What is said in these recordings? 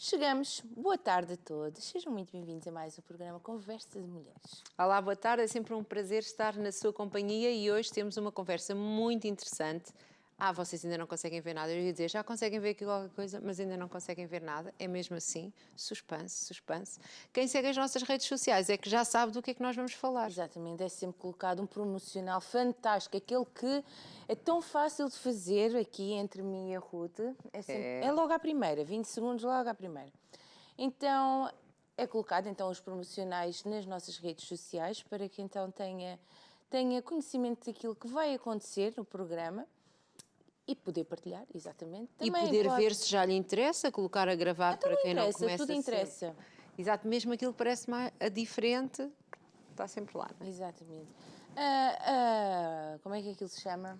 Chegamos. Boa tarde a todos. Sejam muito bem-vindos a mais um programa Conversa de Mulheres. Olá, boa tarde. É sempre um prazer estar na sua companhia e hoje temos uma conversa muito interessante. Vocês ainda não conseguem ver nada. Eu ia dizer, já conseguem ver aqui qualquer coisa, mas ainda não conseguem ver nada. É mesmo assim. Suspense, suspense. Quem segue as nossas redes sociais é que já sabe do que é que nós vamos falar. Exatamente. É sempre colocado um promocional fantástico. Aquele que é tão fácil de fazer aqui entre mim e a Ruth. É logo à primeira. 20 segundos logo à primeira. Então, é colocado então os promocionais nas nossas redes sociais para que então tenha conhecimento daquilo que vai acontecer no programa. E poder partilhar, exatamente. Também e poder ver se já lhe interessa, colocar a gravar para quem não começa. Tudo interessa. Exato, mesmo aquilo que parece mais diferente, está sempre lá. Não é? Exatamente. Como é que aquilo se chama?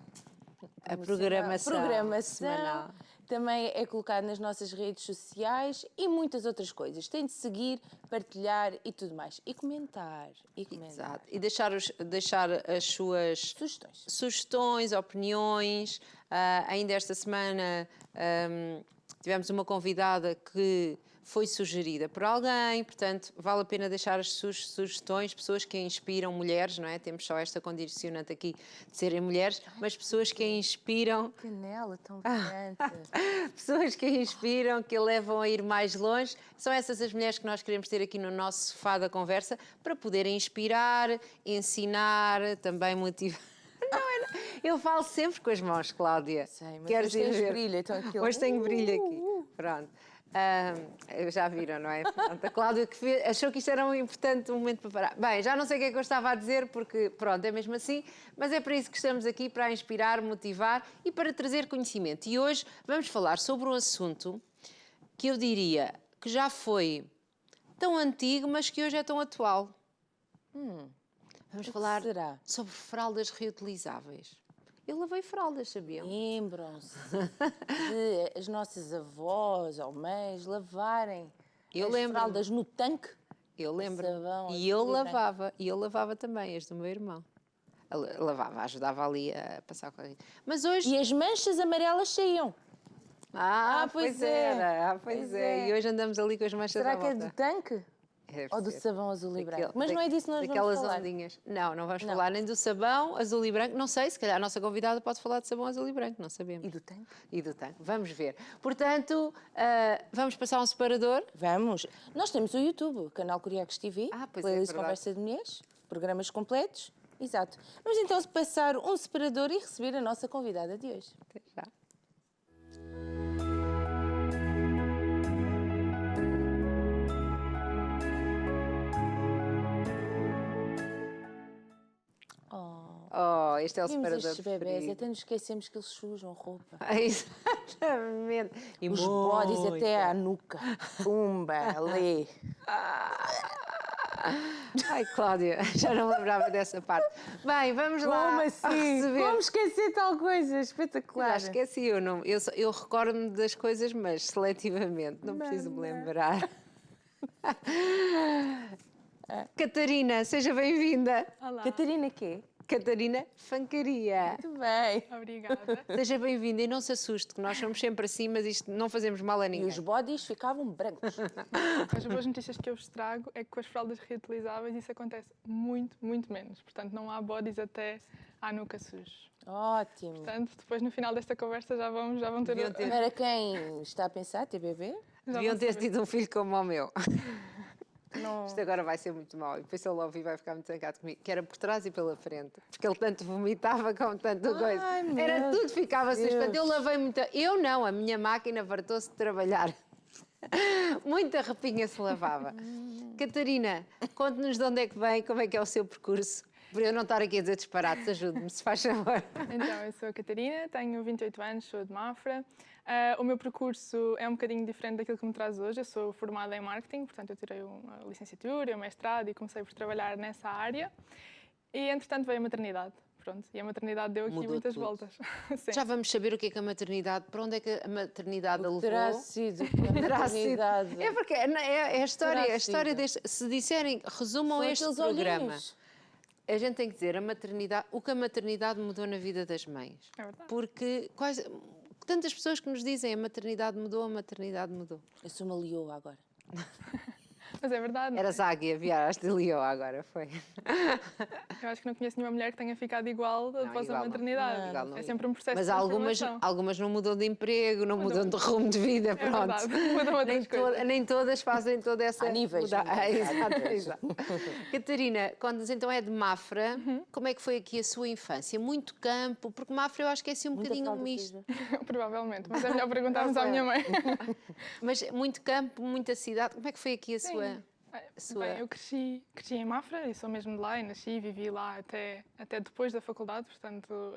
A programação semanal. Também é colocado nas nossas redes sociais e muitas outras coisas. Tem de seguir, partilhar e tudo mais. E comentar. Exato. E deixar as suas sugestões, opiniões. Ainda esta semana tivemos uma convidada que foi sugerida por alguém, portanto, vale a pena deixar as suas sugestões, pessoas que inspiram mulheres, não é? Temos só esta condicionante aqui de serem mulheres, mas pessoas que inspiram... Canela tão brilhante. Pessoas que inspiram, que a levam a ir mais longe. São essas as mulheres que nós queremos ter aqui no nosso sofá da conversa para poderem inspirar, ensinar, também motivar. Eu falo sempre com as mãos, Cláudia. Sei, mas hoje tens brilho, então aquilo... Hoje tenho brilho aqui. Pronto. Já viram, não é? Pronto, a Cláudia achou que isto era um importante momento para parar. Bem, já não sei o que é que eu estava a dizer, porque, pronto, é mesmo assim, mas é para isso que estamos aqui, para inspirar, motivar e para trazer conhecimento. E hoje vamos falar sobre um assunto que eu diria que já foi tão antigo, mas que hoje é tão atual. Vamos falar sobre fraldas reutilizáveis. Eu lavei fraldas, sabiam? Lembram-se de as nossas avós ou mães lavarem as fraldas no tanque? Eu lembro. E eu lavava também as do meu irmão. Lavava, ajudava ali a passar com a... Mas hoje... E as manchas amarelas saíam. Pois era. Pois é. E hoje andamos ali com as manchas à volta. Será que é do tanque? Ou do sabão azul e branco? Mas não é disso que nós vamos falar. Ondinhas. Não vamos falar nem do sabão azul e branco. Não sei, se calhar a nossa convidada pode falar de sabão azul e branco, não sabemos. E do tanque? E do tanque. Vamos ver. Portanto, vamos passar um separador? Vamos. Nós temos o YouTube, o canal Curiacos TV, playlist Conversa de Mulheres, programas completos. Exato. Vamos então passar um separador e receber a nossa convidada de hoje. Até já. Este é o separador estes bebés, até nos esquecemos que eles sujam roupa. Exatamente. E os bodies até à nuca. Pumba, ali. Ai, Cláudia, já não lembrava dessa parte. Bem, vamos lá. Como assim? Como esquecer tal coisa? Espetacular. Já esqueci, eu recordo-me das coisas, mas seletivamente, não preciso me lembrar. Catarina, seja bem-vinda. Olá. Catarina quê? Catarina Fancaria. Muito bem. Obrigada. Seja bem-vinda e não se assuste, que nós somos sempre assim, mas isto não fazemos mal a ninguém. E os bodies ficavam brancos. As boas notícias que eu vos trago é que com as fraldas reutilizáveis isso acontece muito, muito menos. Portanto, não há bodies até à nuca sujos. Ótimo. Portanto, depois no final desta conversa já vão ter... Para quem está a pensar ter bebê? Deviam ter tido um filho como o meu. Não. Isto agora vai ser muito mau. E depois se ele ouvir vai ficar muito zangado comigo. Que era por trás e pela frente. Porque ele tanto vomitava como tanto coisa. Era tudo, ficava suspenso. Eu lavei muita... Eu não, a minha máquina fartou-se de trabalhar. Muita rapinha se lavava. Catarina, conte-nos de onde é que vem, como é que é o seu percurso. Por eu não estar aqui a dizer disparates, ajude-me, se faz favor. Então, eu sou a Catarina, tenho 28 anos, sou de Mafra. O meu percurso é um bocadinho diferente daquilo que me traz hoje. Eu sou formada em marketing, portanto eu tirei uma licenciatura, um mestrado e comecei por trabalhar nessa área. E, entretanto, veio a maternidade. Pronto, e a maternidade deu aqui muitas voltas. Já vamos saber o que é que a maternidade, para onde é que a maternidade levou. Terá sido a maternidade. É porque é a história deste... Se disserem, resumam este programa. Olhinhos. A gente tem que dizer o que a maternidade mudou na vida das mães. É verdade. Porque tantas pessoas que nos dizem a maternidade mudou, a maternidade mudou. Eu sou uma leoa agora. Mas é verdade. não é? Eras águia, viraste de leão agora, foi. Eu acho que não conheço nenhuma mulher que tenha ficado igual após igual a não. maternidade. Não, igual não. É sempre um processo Mas de transformação. algumas não mudam de emprego, não mudam de rumo de vida, pronto. verdade, mudam outras coisas. Nem todas fazem toda essa... Há níveis. Exato. Catarina, quando então é de Mafra, como é que foi aqui a sua infância? Muito campo, porque Mafra eu acho que é assim um bocadinho um misto. Provavelmente, mas é melhor perguntarmos à minha mãe. Mas muito campo, muita cidade, como é que foi aqui a sua... Bem, eu cresci em Mafra e sou mesmo de lá e nasci e vivi lá até depois da faculdade, portanto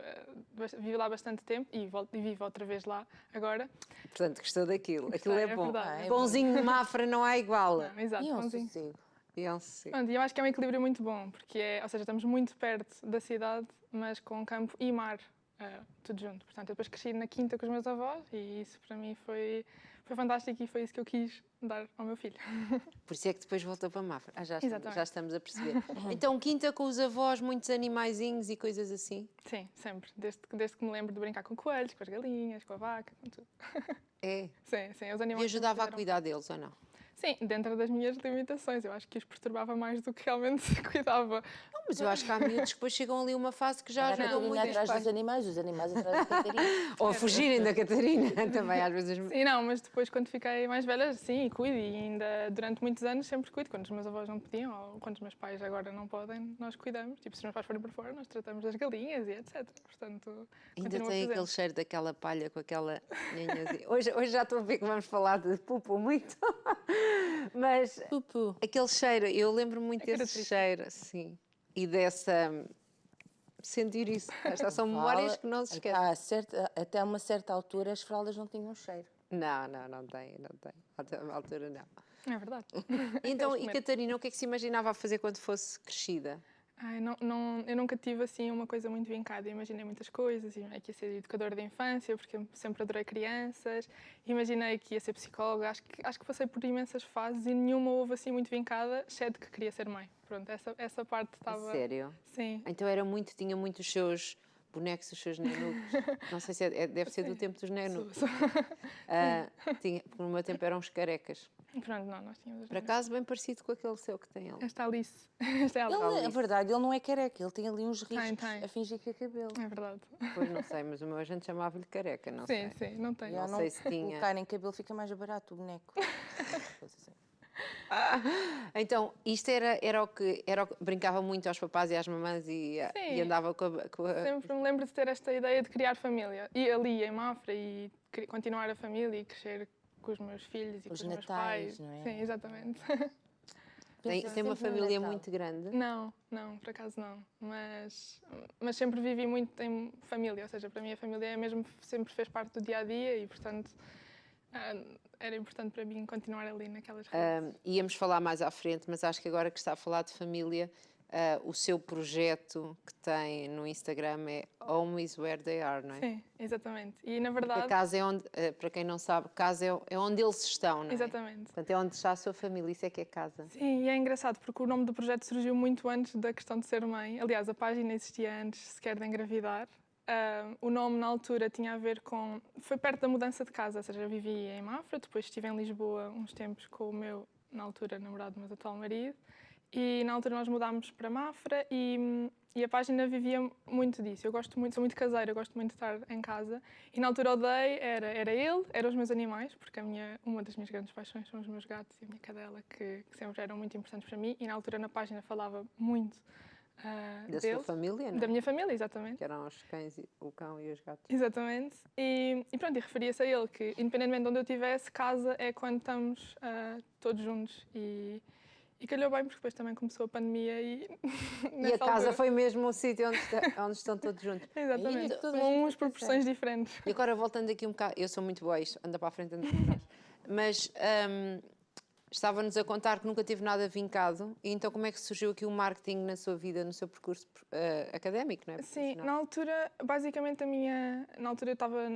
vivi lá bastante tempo e vivo outra vez lá agora. Portanto, gostou daquilo. Aquilo é bom. verdade. Bonzinho de Mafra não há igual. Não, exato, E um bonzinho. sossego. Pronto, eu acho que é um equilíbrio muito bom, porque ou seja, estamos muito perto da cidade, mas com campo e mar, tudo junto. Portanto, eu depois cresci na quinta com os meus avós e isso para mim foi fantástico e foi isso que eu quis dar ao meu filho. Por isso é que depois voltou para Mafra. Já Exatamente. estamos a perceber. Então, quinta com os avós, muitos animaizinhos e coisas assim? Sim, sempre. Desde que me lembro de brincar com coelhos, com as galinhas, com a vaca, com tudo. É. Sim, os animais. E ajudava a sempre cuidar deles ou não? Sim, dentro das minhas limitações. Eu acho que os perturbava mais do que realmente cuidava. Não, mas eu acho que há miúdos que depois chegam ali a uma fase que já Era a ajudam muito Catarina os atrás pais. dos animais atrás da Catarina. Ou a fugirem da Catarina, também às vezes. Sim, não, mas depois quando fiquei mais velha, sim, cuido e ainda durante muitos anos sempre cuido. Quando os meus avós não podiam ou quando os meus pais agora não podem, nós cuidamos. Tipo, se os meus pais forem para fora, nós tratamos das galinhas e etc. Portanto, Ainda continuo a tem fazer. aquele cheiro daquela palha com aquela nhanhazinha. Hoje já estou a ver que vamos falar de pupo muito. Mas Pupu. aquele cheiro, eu lembro muito desse característico. cheiro, sim. E dessa... sentir isso. Estas são memórias que não se esquecem. Até uma certa altura as fraldas não tinham cheiro. Não tem. Até uma altura não. É verdade. Então, Aqueles e Catarina, o que é que se imaginava a fazer quando fosse crescida? Ai, eu nunca tive assim uma coisa muito vincada. Eu imaginei muitas coisas. Imaginei que ia ser educadora de infância, porque eu sempre adorei crianças. Imaginei que ia ser psicóloga. Acho que passei por imensas fases e nenhuma houve assim muito vincada, exceto que queria ser mãe. Pronto, essa parte estava... Sério? Sim. Então tinha muito os seus bonecos, os seus nenucos. Não sei se deve ser do tempo dos nenucos. Porque no meu tempo eram os carecas. Pronto, não, nós tínhamos... Por acaso, bem parecido com aquele seu que tem ali. Esta Alice. Esta é a Alice. Ele, a verdade, ele não é careca, ele tem ali uns riscos Tem. a fingir que é cabelo. É verdade. Pois não sei, mas o meu agente chamava-lhe careca, não sei. Sim, não tem. Não sei se tinha. Colocar em cabelo fica mais barato o boneco. Então, isto era o que brincava muito aos papás e às mamãs e andava com a... Sempre me lembro de ter esta ideia de criar família. E ali em Mafra e continuar a família e crescer com os meus filhos e com os meus natais, pais. não é? Sim, exatamente. Tem uma família muito grande? Não, por acaso não. Mas sempre vivi muito em família, ou seja, para mim a família é mesmo, sempre fez parte do dia-a-dia e, portanto, era importante para mim continuar ali naquelas raízes. Íamos falar mais à frente, mas acho que agora que está a falar de família, o seu projeto que tem no Instagram é Home is Where They Are, não é? Sim, exatamente. E na verdade... A casa é onde, para quem não sabe, casa é onde eles estão, não é? Exatamente. Portanto, é onde está a sua família, isso é que é casa. Sim, e é engraçado porque o nome do projeto surgiu muito antes da questão de ser mãe. Aliás, a página existia antes sequer de engravidar. O nome na altura tinha a ver com... Foi perto da mudança de casa, ou seja, eu vivi em Mafra, depois estive em Lisboa uns tempos com o meu, na altura, namorado, mas atual marido. E na altura nós mudámos para Mafra e a página vivia muito disso. Eu gosto muito, sou muito caseira, eu gosto muito de estar em casa. E na altura odeio, era ele, eram os meus animais, porque uma das minhas grandes paixões são os meus gatos e a minha cadela, que sempre eram muito importantes para mim. E na altura na página falava muito Da deles. sua família, não é? Da minha família, exatamente. Que eram os cães, o cão e os gatos. Exatamente. E pronto, e referia-se a ele que, independentemente de onde eu estivesse, casa é quando estamos todos juntos. E calhou bem, porque depois também começou a pandemia e... E a casa foi mesmo o sítio onde estão todos juntos. Exatamente. toda a São gente umas proporções diferentes. E agora, voltando aqui um bocado, eu sou muito boa a isto, anda para a frente, anda para trás. Mas estava-nos a contar que nunca tive nada vincado, e então como é que surgiu aqui o marketing na sua vida, no seu percurso académico, não é? Sim, na altura, basicamente na altura eu estava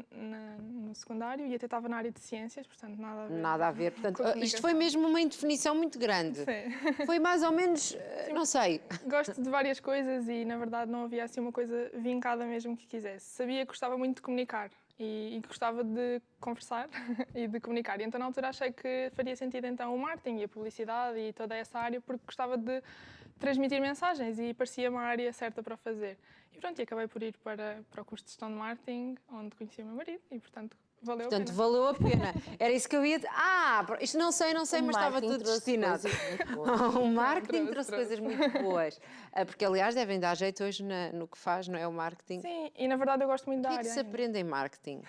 no secundário e até estava na área de ciências, portanto nada a ver. Nada a ver, portanto, com a isto foi mesmo uma indefinição muito grande. Sim. Foi mais ou menos, não sei. Gosto de várias coisas e, na verdade, não havia assim uma coisa vincada mesmo que quisesse. Sabia que gostava muito de comunicar e gostava de conversar e de comunicar. E então, na altura, achei que faria sentido então o marketing e a publicidade e toda essa área, porque gostava de transmitir mensagens e parecia uma área certa para o fazer. E pronto, e acabei por ir para o curso de gestão de marketing, onde conheci o meu marido e, portanto, valeu a pena. Valeu a pena. Era isso que eu ia dizer. Isto não sei, mas estava tudo destinado. O marketing trouxe coisas muito boas. Porque, aliás, devem dar jeito hoje no que faz, não é? O marketing. Sim, e na verdade eu gosto muito da área. O que é que se aprende em marketing?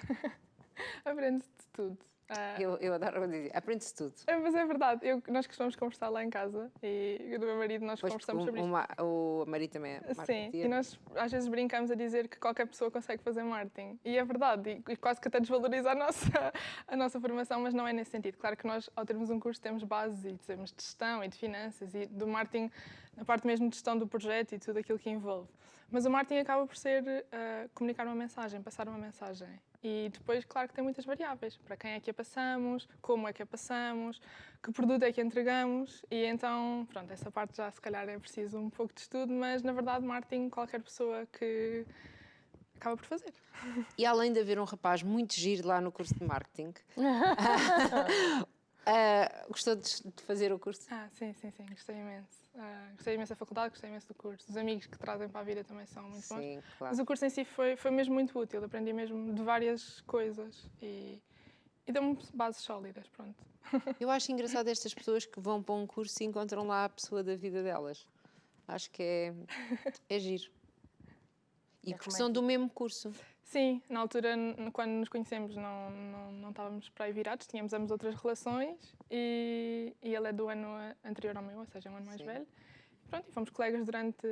Aprende-se de tudo. Eu adoro dizer, aprende-se tudo. Mas é verdade, nós costumamos conversar lá em casa e eu e o meu marido nós conversamos sobre isto. O marido também é marketeer. Sim, e nós às vezes brincamos a dizer que qualquer pessoa consegue fazer marketing. E é verdade, e quase que até desvaloriza a nossa formação, mas não é nesse sentido. Claro que nós, ao termos um curso, temos bases e temos de gestão e de finanças e do marketing, na parte mesmo de gestão do projeto e tudo aquilo que envolve. Mas o marketing acaba por ser comunicar uma mensagem, passar uma mensagem. E depois, claro que tem muitas variáveis. Para quem é que a passamos, como é que a passamos, que produto é que entregamos. E então, pronto, essa parte já se calhar é preciso um pouco de estudo, mas na verdade marketing qualquer pessoa que acaba por fazer. E além de haver um rapaz muito giro lá no curso de marketing, gostou de fazer o curso? Sim, gostei imenso. Gostei imenso da faculdade, gostei imenso do curso. Os amigos que trazem para a vida também são muito bons. Sim, claro. Mas o curso em si foi mesmo muito útil, aprendi mesmo de várias coisas e deu-me bases sólidas, pronto. Eu acho engraçado estas pessoas que vão para um curso e encontram lá a pessoa da vida delas. Acho que é giro. E porque são do mesmo curso. Sim, na altura, quando nos conhecemos, não estávamos para aí virados, tínhamos ambos outras relações e ele é do ano anterior ao meu, ou seja, um ano mais velho. E pronto, e fomos colegas durante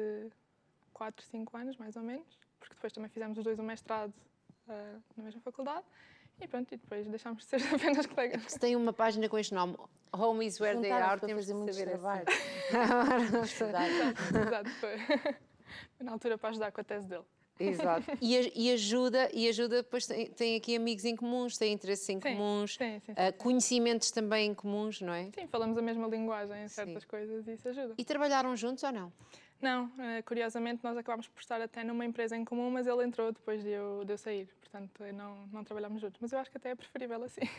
4, 5 anos, mais ou menos, porque depois também fizemos os dois um mestrado na mesma faculdade e pronto, e depois deixámos de ser apenas colegas. Se tem uma página com este nome, Home is where they are, temos de saber trabalho. Exato, foi na altura para ajudar com a tese dele. Exato. E ajuda, depois tem aqui amigos em comuns, tem interesses em comuns, sim. conhecimentos também em comuns, não é? Sim, falamos a mesma linguagem em certas coisas e isso ajuda. E trabalharam juntos ou não? Não, curiosamente nós acabámos por estar até numa empresa em comum, mas ele entrou depois de eu sair, portanto não trabalhámos juntos, mas eu acho que até é preferível assim.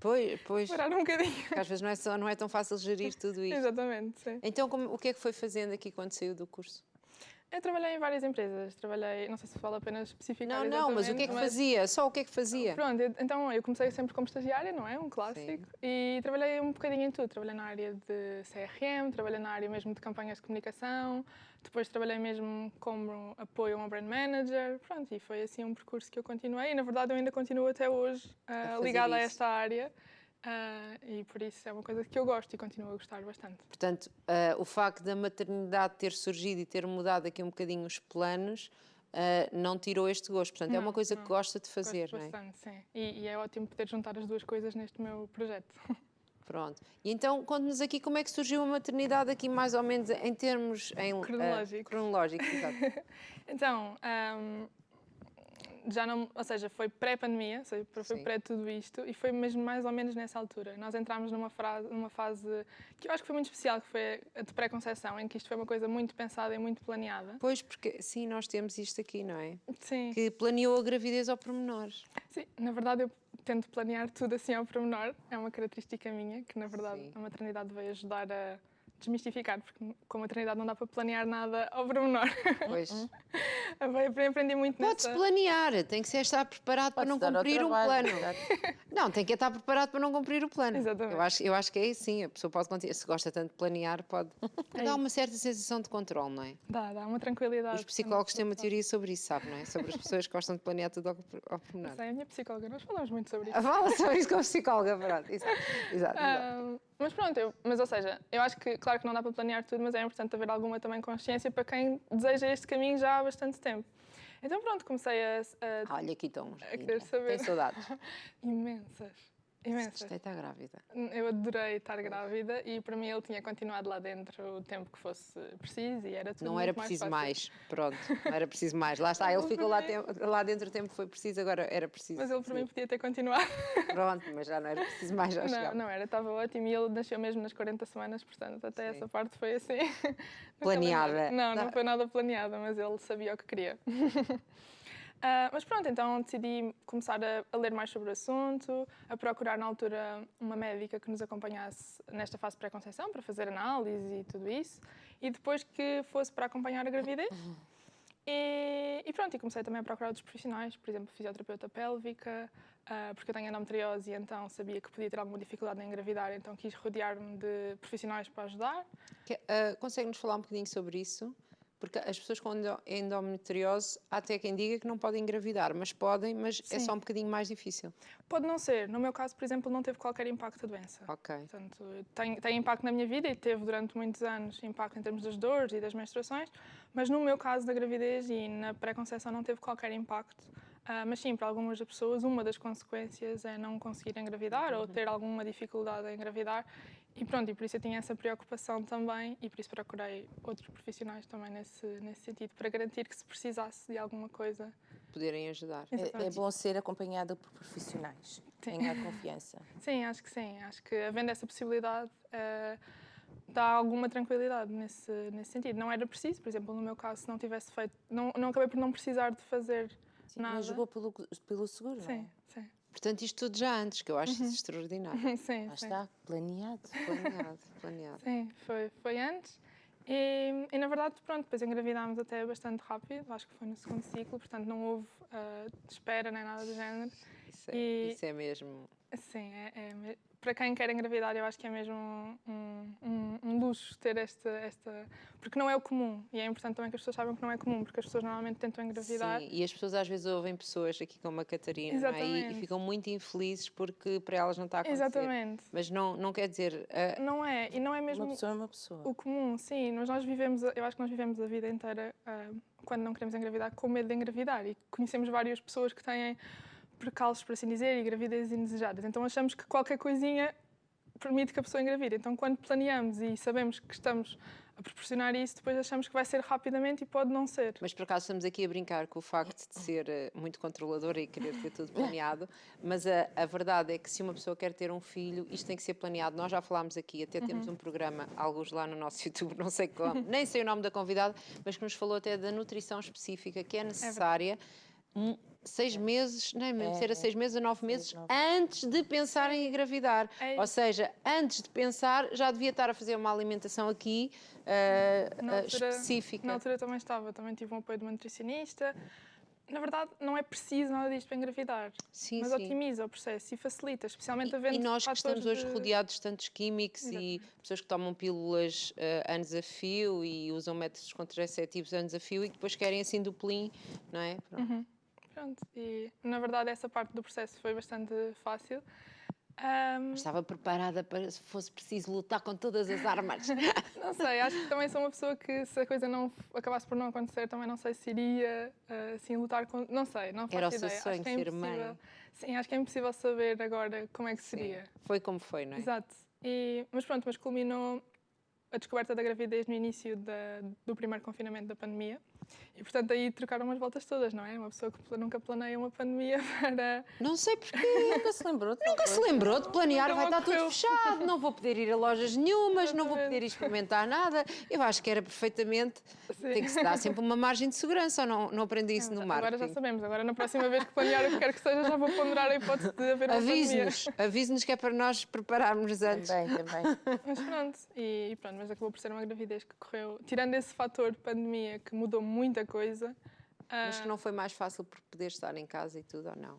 Pois. Parar um bocadinho. Às vezes não é tão fácil gerir tudo isto. Exatamente, sim. Então o que é que foi fazendo aqui quando saiu do curso? Eu trabalhei em várias empresas, não sei se vale a pena especificar Não, mas o que é que fazia? Só o que é que fazia? Pronto, então eu comecei sempre como estagiária, não é? Um clássico. Sim. E trabalhei um bocadinho em tudo. Trabalhei na área de CRM, trabalhei na área mesmo de campanhas de comunicação, depois trabalhei mesmo como apoio a um brand manager, pronto, e foi assim um percurso que eu continuei e na verdade eu ainda continuo até hoje ligada a esta área. E por isso é uma coisa que eu gosto e continuo a gostar bastante. Portanto, o facto da maternidade ter surgido e ter mudado aqui um bocadinho os planos não tirou este gosto. Portanto, é uma coisa que gosta de fazer, gosto bastante, sim. E é ótimo poder juntar as duas coisas neste meu projeto. Pronto. E então, conte-nos aqui como é que surgiu a maternidade aqui mais ou menos em termos cronológicos. Exato. Então, ou seja, foi pré-pandemia, foi pré tudo isto e foi mesmo mais ou menos nessa altura. Nós entramos numa fase que eu acho que foi muito especial, que foi a de pré-conceição, em que isto foi uma coisa muito pensada e muito planeada. Pois, porque sim, nós temos isto aqui, não é? Sim. Que planeou a gravidez ao pormenor. Sim, na verdade eu tento planear tudo assim ao pormenor, é uma característica minha, que na verdade a maternidade veio ajudar a desmistificar, porque com a maternidade não dá para planear nada ao pormenor. Pois. Aprendi muito Pode-se planear, tem que estar preparado para não cumprir um plano. Não, tem que estar preparado para não cumprir o plano. Exatamente. Eu acho que é assim, a pessoa pode continuar, se gosta tanto de planear, pode dar uma certa sensação de controle, não é? Dá uma tranquilidade. Os psicólogos têm uma teoria sobre isso, sabe, não é? Sobre as pessoas que gostam de planear tudo ao pormenor. Sei, a minha psicóloga, nós falamos muito sobre isso. Fala sobre isso com a psicóloga, pronto. Exato. Mas pronto, ou seja, eu acho que, claro que não dá para planear tudo, mas é importante haver alguma também consciência para quem deseja este caminho já há bastante tempo. Então pronto, comecei a olha, aqui estão. A querer saber. Tem saudades? Imensas. Gostei, está grávida. Eu adorei estar grávida e para mim ele tinha continuado lá dentro o tempo que fosse preciso e era tudo não era preciso mais, pronto, não era preciso mais. Lá está, ele ficou lá dentro o tempo que foi preciso, agora era preciso. Mas ele para mim podia ter continuado. Pronto, mas já não era preciso mais, já chegava. Não era, estava ótimo e ele nasceu mesmo nas 40 semanas, portanto até essa parte foi assim. Planeada. Não foi nada planeada, mas ele sabia o que queria. Mas pronto, então decidi começar a ler mais sobre o assunto, a procurar na altura uma médica que nos acompanhasse nesta fase de pré-conceição para fazer análise e tudo isso, e depois que fosse para acompanhar a gravidez. E pronto, e comecei também a procurar outros profissionais, por exemplo, fisioterapeuta pélvica, porque eu tenho endometriose e então sabia que podia ter alguma dificuldade em engravidar, então quis rodear-me de profissionais para ajudar. Consegue-nos falar um bocadinho sobre isso? Porque as pessoas com endometriose, há até quem diga que não podem engravidar, mas podem, mas é Sim. só um bocadinho mais difícil. Pode não ser. No meu caso, por exemplo, não teve qualquer impacto a doença. Ok. Portanto, tem impacto na minha vida e teve durante muitos anos impacto em termos das dores e das menstruações, mas no meu caso da gravidez e na pré-conceição não teve qualquer impacto. Mas sim, para algumas pessoas, uma das consequências é não conseguir engravidar ou ter alguma dificuldade em engravidar. E pronto, e por isso eu tinha essa preocupação também e por isso procurei outros profissionais também nesse sentido, para garantir que se precisasse de alguma coisa... Poderem ajudar. É bom ser acompanhada por profissionais, ganhar confiança. Sim, acho que sim. Acho que havendo essa possibilidade dá alguma tranquilidade nesse sentido. Não era preciso, por exemplo, no meu caso, se não tivesse feito... Não acabei por não precisar de fazer nada. Mas jogou pelo seguro, não é? Sim, sim. Portanto, isto tudo já antes, que eu acho isso extraordinário. Sim, Lá sim. está, planeado. Planeado. Sim, foi antes. E na verdade, pronto, depois engravidámos até bastante rápido, acho que foi no segundo ciclo, portanto não houve espera nem nada do género. Isso é mesmo... Sim, para quem quer engravidar, eu acho que é mesmo um luxo ter esta... Porque não é o comum, e é importante também que as pessoas saibam que não é comum, porque as pessoas normalmente tentam engravidar. Sim, e as pessoas às vezes ouvem pessoas aqui como a Catarina, não é? E ficam muito infelizes porque para elas não está a acontecer. Exatamente. Mas não quer dizer... Não é, e não é mesmo... Uma pessoa é uma pessoa. O comum, sim. Nós vivemos, eu acho que nós vivemos a vida inteira, quando não queremos engravidar, com medo de engravidar, e conhecemos várias pessoas que têm precalços, por assim dizer, e gravidezes indesejadas. Então achamos que qualquer coisinha permite que a pessoa engravide. Então quando planeamos e sabemos que estamos a proporcionar isso, depois achamos que vai ser rapidamente e pode não ser. Mas por acaso estamos aqui a brincar com o facto de ser muito controladora e querer ter tudo planeado, mas a verdade é que se uma pessoa quer ter um filho, isto tem que ser planeado. Nós já falámos aqui, até temos um programa, alguns lá no nosso YouTube, não sei como, nem sei o nome da convidada, mas que nos falou até da nutrição específica que é necessária. 6 meses, não é mesmo? Era 6 meses a 9 meses antes de pensar em engravidar. Ou seja, antes de pensar, já devia estar a fazer uma alimentação aqui específica. Na altura também tive um apoio de uma nutricionista. Na verdade, não é preciso nada disto para engravidar, mas otimiza o processo e facilita, especialmente havendo... E nós que estamos hoje rodeados de tantos químicos e pessoas que tomam pílulas a desafio e usam métodos contraceptivos a desafio e que depois querem assim duplim, não é? Pronto, e na verdade essa parte do processo foi bastante fácil. Estava preparada para, se fosse preciso, lutar com todas as armas. Não sei, acho que também sou uma pessoa que se a coisa não acabasse por não acontecer, também não sei se iria assim lutar com... Não sei, não faço ideia. Era o seu sonho ser mãe. Sim, acho que é impossível saber agora como é que seria. Foi como foi, não é? Exato. Mas culminou a descoberta da gravidez no início do primeiro confinamento da pandemia. E, portanto, aí trocaram umas voltas todas, não é? Uma pessoa que nunca planeia uma pandemia para... Não sei porquê. Nunca se lembrou de planear, Nunca vai estar tudo ocorreu. fechado, não vou poder ir a lojas nenhumas, não vou poder experimentar nada. Eu acho que era perfeitamente... Tem que se dar sempre uma margem de segurança, ou não aprendi isso no marketing? Agora já sabemos, agora na próxima vez que planear o que quer que seja, já vou ponderar a hipótese de haver uma pandemia. Avise-nos que é para nós prepararmos antes. Também. Mas pronto, mas acabou por ser uma gravidez que correu, tirando esse fator de pandemia que mudou muita coisa. Mas que não foi mais fácil por poder estar em casa e tudo, ou não?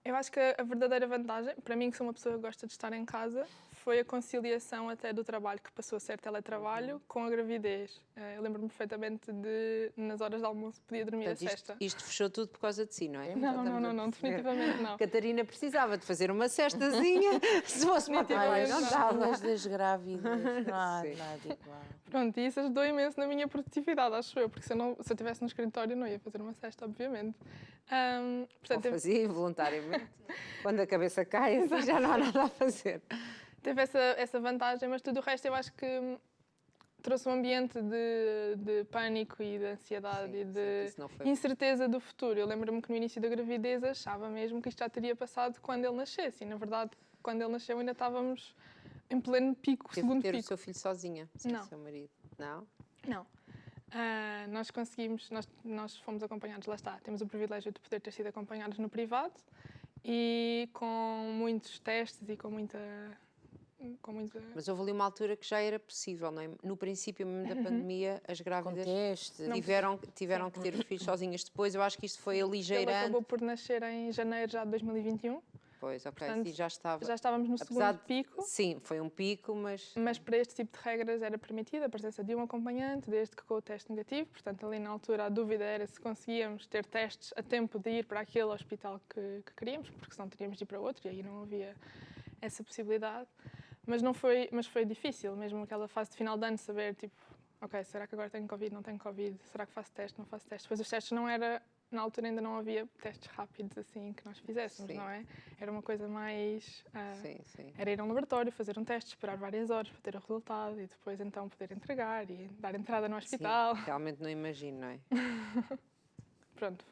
Eu acho que a verdadeira vantagem, para mim que sou uma pessoa que gosta de estar em casa, foi a conciliação até do trabalho, que passou a ser teletrabalho, com a gravidez. Eu lembro-me perfeitamente de, nas horas de almoço, podia dormir a sesta. Isto fechou tudo por causa de si, não é? Não, definitivamente não. Catarina precisava de fazer uma cestazinha, se fosse para trabalho, não dava. As das grávidas, não há nada igual. Pronto, e isso ajudou imenso na minha produtividade, acho eu, porque se eu estivesse no escritório não ia fazer uma cesta, obviamente. Portanto, ou fazia involuntariamente, quando a cabeça cai, assim, já não há nada a fazer. Teve essa vantagem, mas tudo o resto eu acho que trouxe um ambiente de pânico e de ansiedade e de incerteza do futuro. Eu lembro-me que no início da gravidez achava mesmo que isto já teria passado quando ele nascesse. E, na verdade, quando ele nasceu ainda estávamos em pleno pico, segundo pico. Teve que ter o seu filho sozinha, sem o seu marido? Não? Não. Nós conseguimos, nós fomos acompanhados, lá está, temos o privilégio de poder ter sido acompanhados no privado e com muitos testes e com muita... Mas houve ali uma altura que já era possível, não é? No princípio mesmo da pandemia, as Com grávidas teste. tiveram que ter os filhos sozinhas. Depois eu acho que isto foi Ele aligeirante. acabou por nascer em janeiro já de 2021. Pois, ok, Portanto, sim, já estava. Já estávamos no Apesar segundo pico. Sim, foi um pico, mas... Mas para este tipo de regras era permitida a presença de um acompanhante, desde que com o teste negativo. Portanto, ali na altura a dúvida era se conseguíamos ter testes a tempo de ir para aquele hospital que queríamos, porque senão teríamos de ir para outro e aí não havia essa possibilidade. Mas foi difícil, mesmo aquela fase de final de ano, saber, tipo, ok, será que agora tenho Covid, não tenho Covid? Será que faço teste, não faço teste? Depois os testes não era... Na altura ainda não havia testes rápidos assim que nós fizéssemos, Sim. não é? Era uma coisa mais... Sim. Era ir a um laboratório, fazer um teste, esperar várias horas para ter o resultado e depois então poder entregar e dar entrada no hospital. Sim, realmente não imagino, não é? Pronto,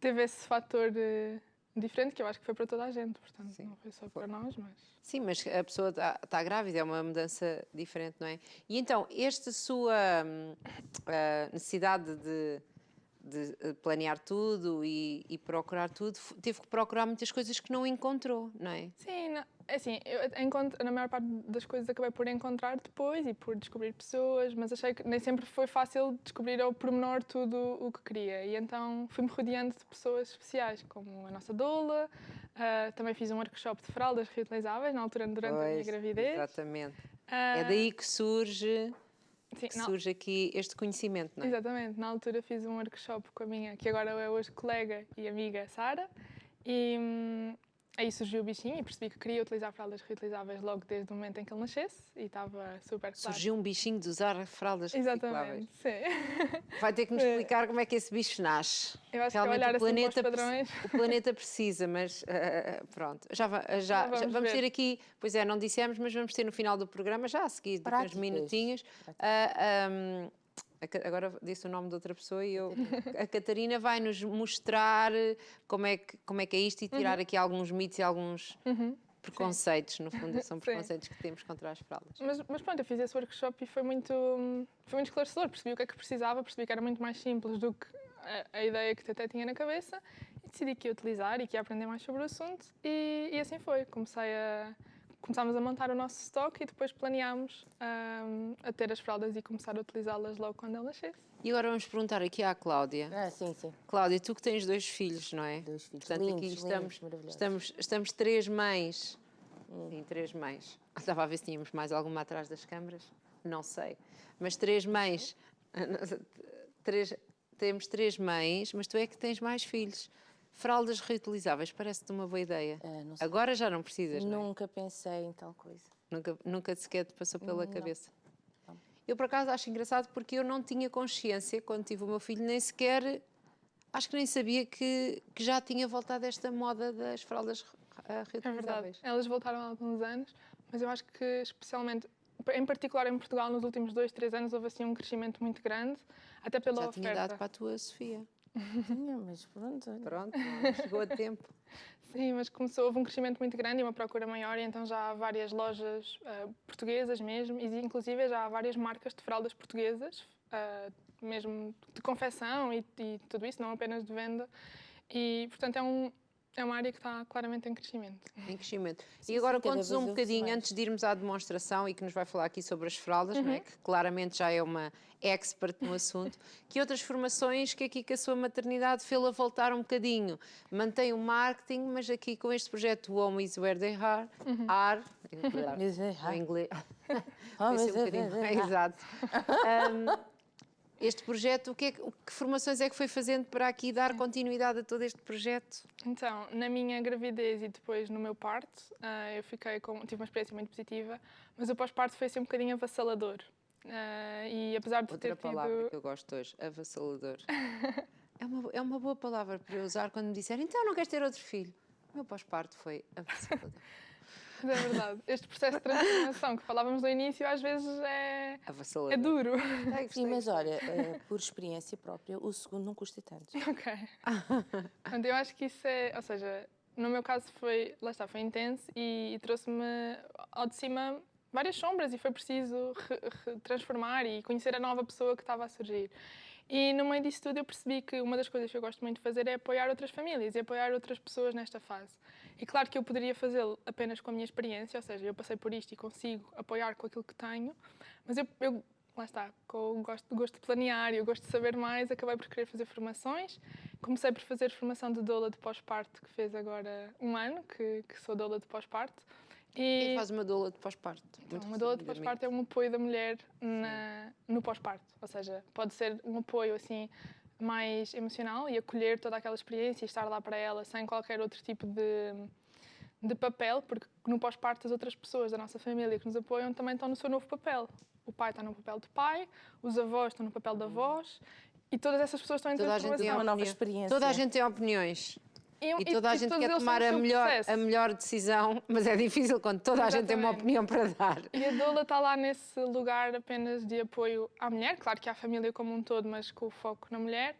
teve esse fator diferente que eu acho que foi para toda a gente, portanto não foi só para nós, mas... Sim, mas a pessoa está grávida, é uma mudança diferente, não é? E então, esta sua necessidade de planear tudo e procurar tudo, teve que procurar muitas coisas que não encontrou, não é? Sim, assim, eu na maior parte das coisas acabei por encontrar depois e por descobrir pessoas, mas achei que nem sempre foi fácil descobrir ao pormenor tudo o que queria. E então fui-me rodeando de pessoas especiais, como a nossa doula, também fiz um workshop de fraldas reutilizáveis na altura, durante a minha gravidez. Exatamente. É daí que surge... Sim, surge aqui este conhecimento, não é? Exatamente. Na altura fiz um workshop com a minha, que agora é hoje colega e amiga, Sara, e aí surgiu o bichinho e percebi que queria utilizar fraldas reutilizáveis logo desde o momento em que ele nascesse e estava super claro. Surgiu um bichinho de usar fraldas recicláveis. Exatamente, sim. Vai ter que nos explicar como é que esse bicho nasce. Eu acho que olhar assim para os padrões... O planeta precisa, mas pronto. Vamos ter aqui, pois é, não dissemos, mas vamos ter no final do programa, já a seguir, daqui uns minutinhos. Agora disse o nome de outra pessoa e a Catarina vai nos mostrar como é que é isto e tirar aqui alguns mitos e alguns preconceitos, no fundo, são preconceitos que temos contra as fraldas. Mas pronto, eu fiz esse workshop e foi muito esclarecedor, percebi o que é que precisava, percebi que era muito mais simples do que a ideia que até tinha na cabeça e decidi que ia utilizar e que ia aprender mais sobre o assunto e assim foi, começámos a montar o nosso estoque e depois planeámos a ter as fraldas e começar a utilizá-las logo quando ele nascesse. E agora vamos perguntar aqui à Cláudia. Sim. Cláudia, tu que tens 2 filhos, não é? 2 filhos. Portanto, Lindos, aqui estamos 3 mães. Sim, 3 mães. Estava a ver se tínhamos mais alguma atrás das câmaras. Não sei. Mas 3 mães. Temos 3 mães, mas tu é que tens mais filhos. Fraldas reutilizáveis, parece-te uma boa ideia. Agora já não precisas, não é? Nunca pensei em tal coisa. Nunca sequer te passou pela cabeça. Eu, por acaso, acho engraçado porque eu não tinha consciência, quando tive o meu filho, nem sequer... Acho que nem sabia que já tinha voltado esta moda das fraldas reutilizáveis. É verdade. Elas voltaram há alguns anos, mas eu acho que, especialmente, em particular em Portugal, nos últimos 2, 3 anos, houve assim um crescimento muito grande, até pela oferta. Já tinha dado para a tua Sofia. Tinha, mas pronto. Pronto, não chegou a tempo. Sim, mas houve um crescimento muito grande e uma procura maior e então já há várias lojas portuguesas mesmo e inclusive já há várias marcas de fraldas portuguesas, mesmo de confecção e tudo isso, não apenas de venda. E, portanto, é uma área que está claramente em crescimento. Em crescimento. E agora conta-nos um bocadinho, antes de irmos à demonstração e que nos vai falar aqui sobre as fraldas, não é? Que claramente já é uma expert no assunto, que outras formações que aqui com a sua maternidade fê-la voltar um bocadinho. Mantém o marketing, mas aqui com este projeto Home is where they are, em inglês. Exato. Este projeto, que formações é que foi fazendo para aqui dar continuidade a todo este projeto? Então, na minha gravidez e depois no meu parto, eu tive uma experiência muito positiva, mas o pós-parto foi assim um bocadinho avassalador. E apesar de Outra palavra que eu gosto hoje, avassalador. É uma boa palavra para eu usar quando me disserem, então não queres ter outro filho? O meu pós-parto foi avassalador. Mas é verdade. Este processo de transformação que falávamos no início às vezes é duro. Sim, mas olha, por experiência própria, o segundo não custa tanto. Ok. Portanto, eu acho que isso ou seja, no meu caso foi intenso e trouxe-me ao de cima várias sombras e foi preciso transformar e conhecer a nova pessoa que estava a surgir. E no meio disso tudo eu percebi que uma das coisas que eu gosto muito de fazer é apoiar outras famílias e apoiar outras pessoas nesta fase. E claro que eu poderia fazê-lo apenas com a minha experiência, ou seja, eu passei por isto e consigo apoiar com aquilo que tenho, mas eu lá está, gosto de planear, eu gosto de saber mais, acabei por querer fazer formações. Comecei por fazer formação de doula de pós-parto, que fez agora um ano, que sou doula de pós-parto. Quem faz uma doula de pós-parto? Então, uma doula de pós-parto é um apoio da mulher no pós-parto, ou seja, pode ser um apoio assim mais emocional e acolher toda aquela experiência e estar lá para ela sem qualquer outro tipo de papel, porque no pós-parto as outras pessoas da nossa família que nos apoiam também estão no seu novo papel. O pai está no papel de pai, os avós estão no papel de avós e todas essas pessoas estão em transformação. É uma nova experiência. Toda a gente tem opiniões. E toda a gente todos quer eles tomar têm o seu a melhor decisão, mas é difícil quando toda a gente tem uma opinião para dar. E a doula está lá nesse lugar apenas de apoio à mulher, claro que há a família como um todo, mas com o foco na mulher.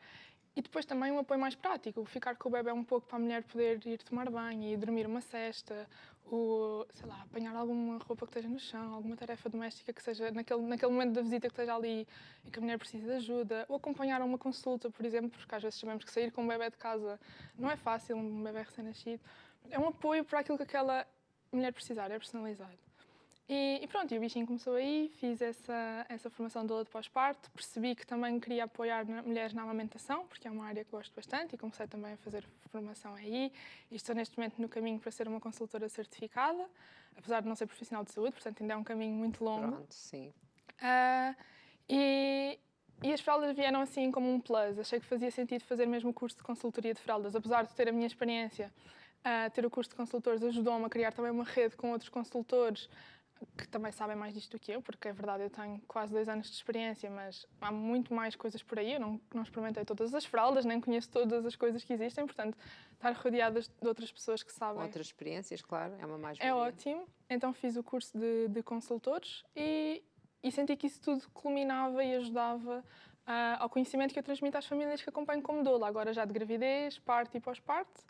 E depois também um apoio mais prático, ficar com o bebê um pouco para a mulher poder ir tomar banho e dormir uma cesta, ou, sei lá, apanhar alguma roupa que esteja no chão, alguma tarefa doméstica que seja naquele momento da visita que esteja ali e que a mulher precisa de ajuda, ou acompanhar a uma consulta, por exemplo, porque às vezes sabemos que sair com um bebê de casa não é fácil, um bebê recém-nascido. É um apoio para aquilo que aquela mulher precisar, é personalizado. E pronto, e o bichinho começou aí, fiz essa formação de doula de pós-parto, percebi que também queria apoiar mulheres na amamentação, porque é uma área que gosto bastante e comecei também a fazer formação aí. E estou neste momento no caminho para ser uma consultora certificada, apesar de não ser profissional de saúde, portanto ainda é um caminho muito longo. Pronto, sim. E as fraldas vieram assim como um plus, achei que fazia sentido fazer mesmo o curso de consultoria de fraldas, apesar de ter a minha experiência, ter o curso de consultores ajudou-me a criar também uma rede com outros consultores, que também sabem mais disto do que eu, porque é verdade, eu tenho quase 2 anos de experiência, mas há muito mais coisas por aí. Eu não experimentei todas as fraldas, nem conheço todas as coisas que existem, portanto, estar rodeada de outras pessoas que sabem. Outras experiências, claro, é uma mais-valia. É ótimo. Então fiz o curso de consultores e senti que isso tudo culminava e ajudava ao conhecimento que eu transmito às famílias que acompanho como doula, agora já de gravidez, parto e pós-parto.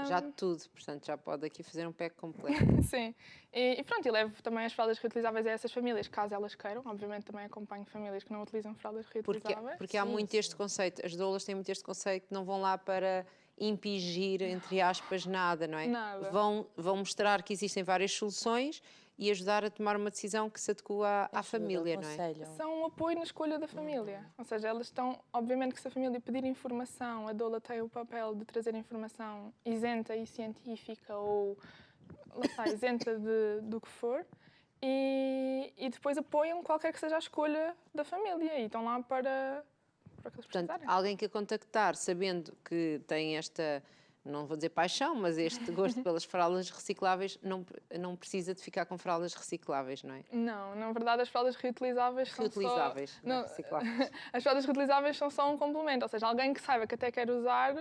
Já de tudo, portanto já pode aqui fazer um pack completo. Sim, e pronto, e levo também as fraldas reutilizáveis a essas famílias, caso elas queiram. Obviamente também acompanho famílias que não utilizam fraldas reutilizáveis. Porque há muito este conceito, as doulas têm muito este conceito que não vão lá para impingir, entre aspas, nada, não é? Nada. Vão mostrar que existem várias soluções e ajudar a tomar uma decisão que se adequa à família, não é? São um apoio na escolha da família. Ou seja, elas estão, obviamente que se a família pedir informação, a doula tem o papel de trazer informação isenta e científica ou, lá está, isenta do que for. E depois apoiam qualquer que seja a escolha da família e estão lá para que eles precisarem. Portanto, alguém que a contactar sabendo que tem esta, não vou dizer paixão, mas este gosto pelas fraldas recicláveis, não precisa de ficar com fraldas recicláveis, não é? Não, na verdade as fraldas reutilizáveis são reutilizáveis, não, recicláveis. As fraldas reutilizáveis são só um complemento, ou seja, alguém que saiba que até quer usar,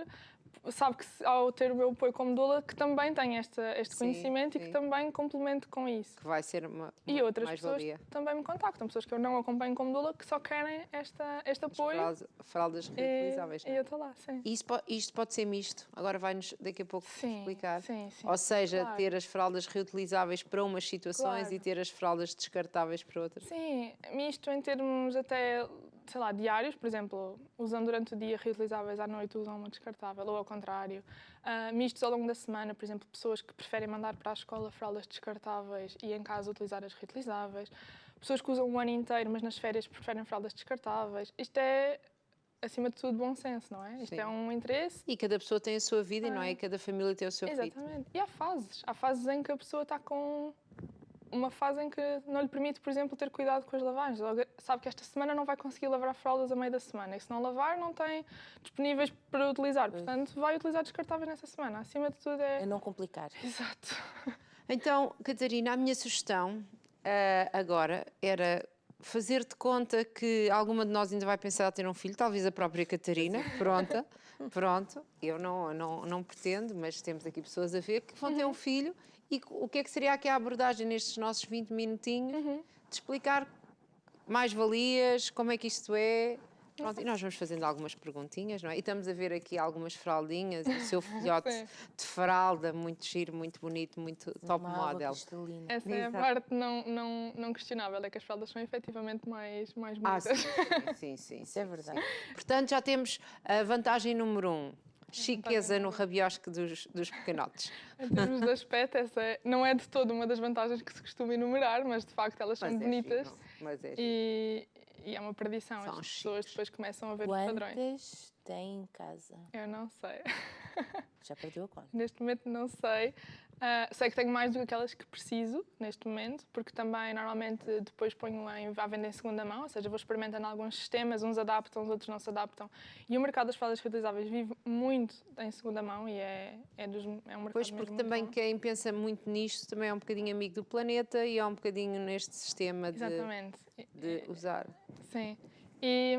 sabe que ao ter o meu apoio como doula, que também tem este conhecimento e que também complemento com isso. Que vai ser uma e outras pessoas mais-valia. Também me contactam, pessoas que eu não acompanho como doula, que só querem este apoio. Fraldas reutilizáveis. E eu estou lá, sim. E isto pode ser misto, agora vai-nos daqui a pouco explicar. Sim, Ou seja, claro. ter as fraldas reutilizáveis para umas situações Claro. e ter as fraldas descartáveis para outras. Sim, misto em termos até, sei lá, diários, por exemplo, usam durante o dia reutilizáveis, à noite usam uma descartável, ou ao contrário. Mistos ao longo da semana, por exemplo, pessoas que preferem mandar para a escola fraldas descartáveis e em casa utilizar as reutilizáveis. Pessoas que usam o ano inteiro, mas nas férias preferem fraldas descartáveis. Isto é, acima de tudo, bom senso, não é? Isto é um interesse. E cada pessoa tem a sua vida, não é? E cada família tem o seu ritmo. Exatamente. E há fases em que a pessoa está com uma fase em que não lhe permite, por exemplo, ter cuidado com as lavagens. Sabe que esta semana não vai conseguir lavar fraldas a meio da semana e se não lavar, não tem disponíveis para utilizar. Portanto, vai utilizar descartáveis nessa semana. Acima de tudo é não complicar. Exato. Então, Catarina, a minha sugestão agora era fazer de conta que alguma de nós ainda vai pensar em ter um filho, talvez a própria Catarina, pronto. Eu não pretendo, mas temos aqui pessoas a ver que vão ter um filho. E o que é que seria aqui a abordagem nestes nossos 20 minutinhos de explicar mais-valias, como é que isto é, Pronto, e nós vamos fazendo algumas perguntinhas, não é? E estamos a ver aqui algumas fraldinhas, o seu filhote Sim. de fralda, muito giro, muito bonito, muito top Uma água model. cristalina. Essa é a Exato. parte não questionável, é que as fraldas são efetivamente mais Ah, bonitas. sim. Isso é verdade. Portanto, já temos a vantagem número 1. Chiqueza no número um. rabiosque dos pequenotes. Em termos de aspecto, não é de todo uma das vantagens que se costuma enumerar, mas de facto elas são Mas é bonitas giro, mas é giro. e é uma perdição. São As pessoas chiques. depois começam a ver os padrões. Quantas tem em casa? Eu não sei. Já perdeu a conta. Neste momento não sei. Sei que tenho mais do que aquelas que preciso neste momento, porque também normalmente depois ponho à venda em segunda mão, ou seja, vou experimentando alguns sistemas, uns adaptam, os outros não se adaptam. E o mercado das fraldas reutilizáveis vive muito em segunda mão e é um mercado Pois, mesmo porque muito também bom. quem pensa muito nisto também é um bocadinho amigo do planeta e é um bocadinho neste sistema Exatamente. de usar. Sim. E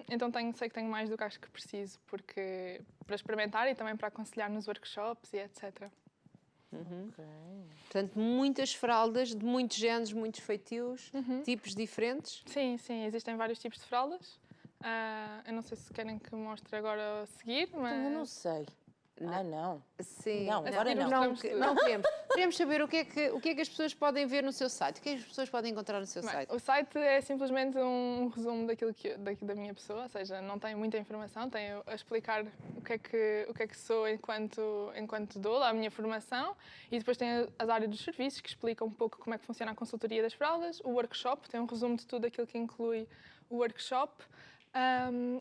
então sei que tenho mais do que acho que preciso, porque para experimentar e também para aconselhar nos workshops e etc. Ok. Portanto, muitas fraldas de muitos géneros, muitos feitios, tipos diferentes. Sim, existem vários tipos de fraldas. Eu não sei se querem que mostre agora a seguir, mas... Então, eu não sei. Ah, não. Sim. Não, agora não. Não, Mostramos tudo. não queremos. Queremos saber o que é que as pessoas podem ver no seu site. O que é que as pessoas podem encontrar no seu Bem, site? o site é simplesmente um resumo daquilo da minha pessoa, ou seja, não tem muita informação, tem a explicar o que é que sou enquanto dou a minha formação, e depois tem as áreas dos serviços que explicam um pouco como é que funciona a consultoria das fraldas, o workshop tem um resumo de tudo aquilo que inclui o workshop.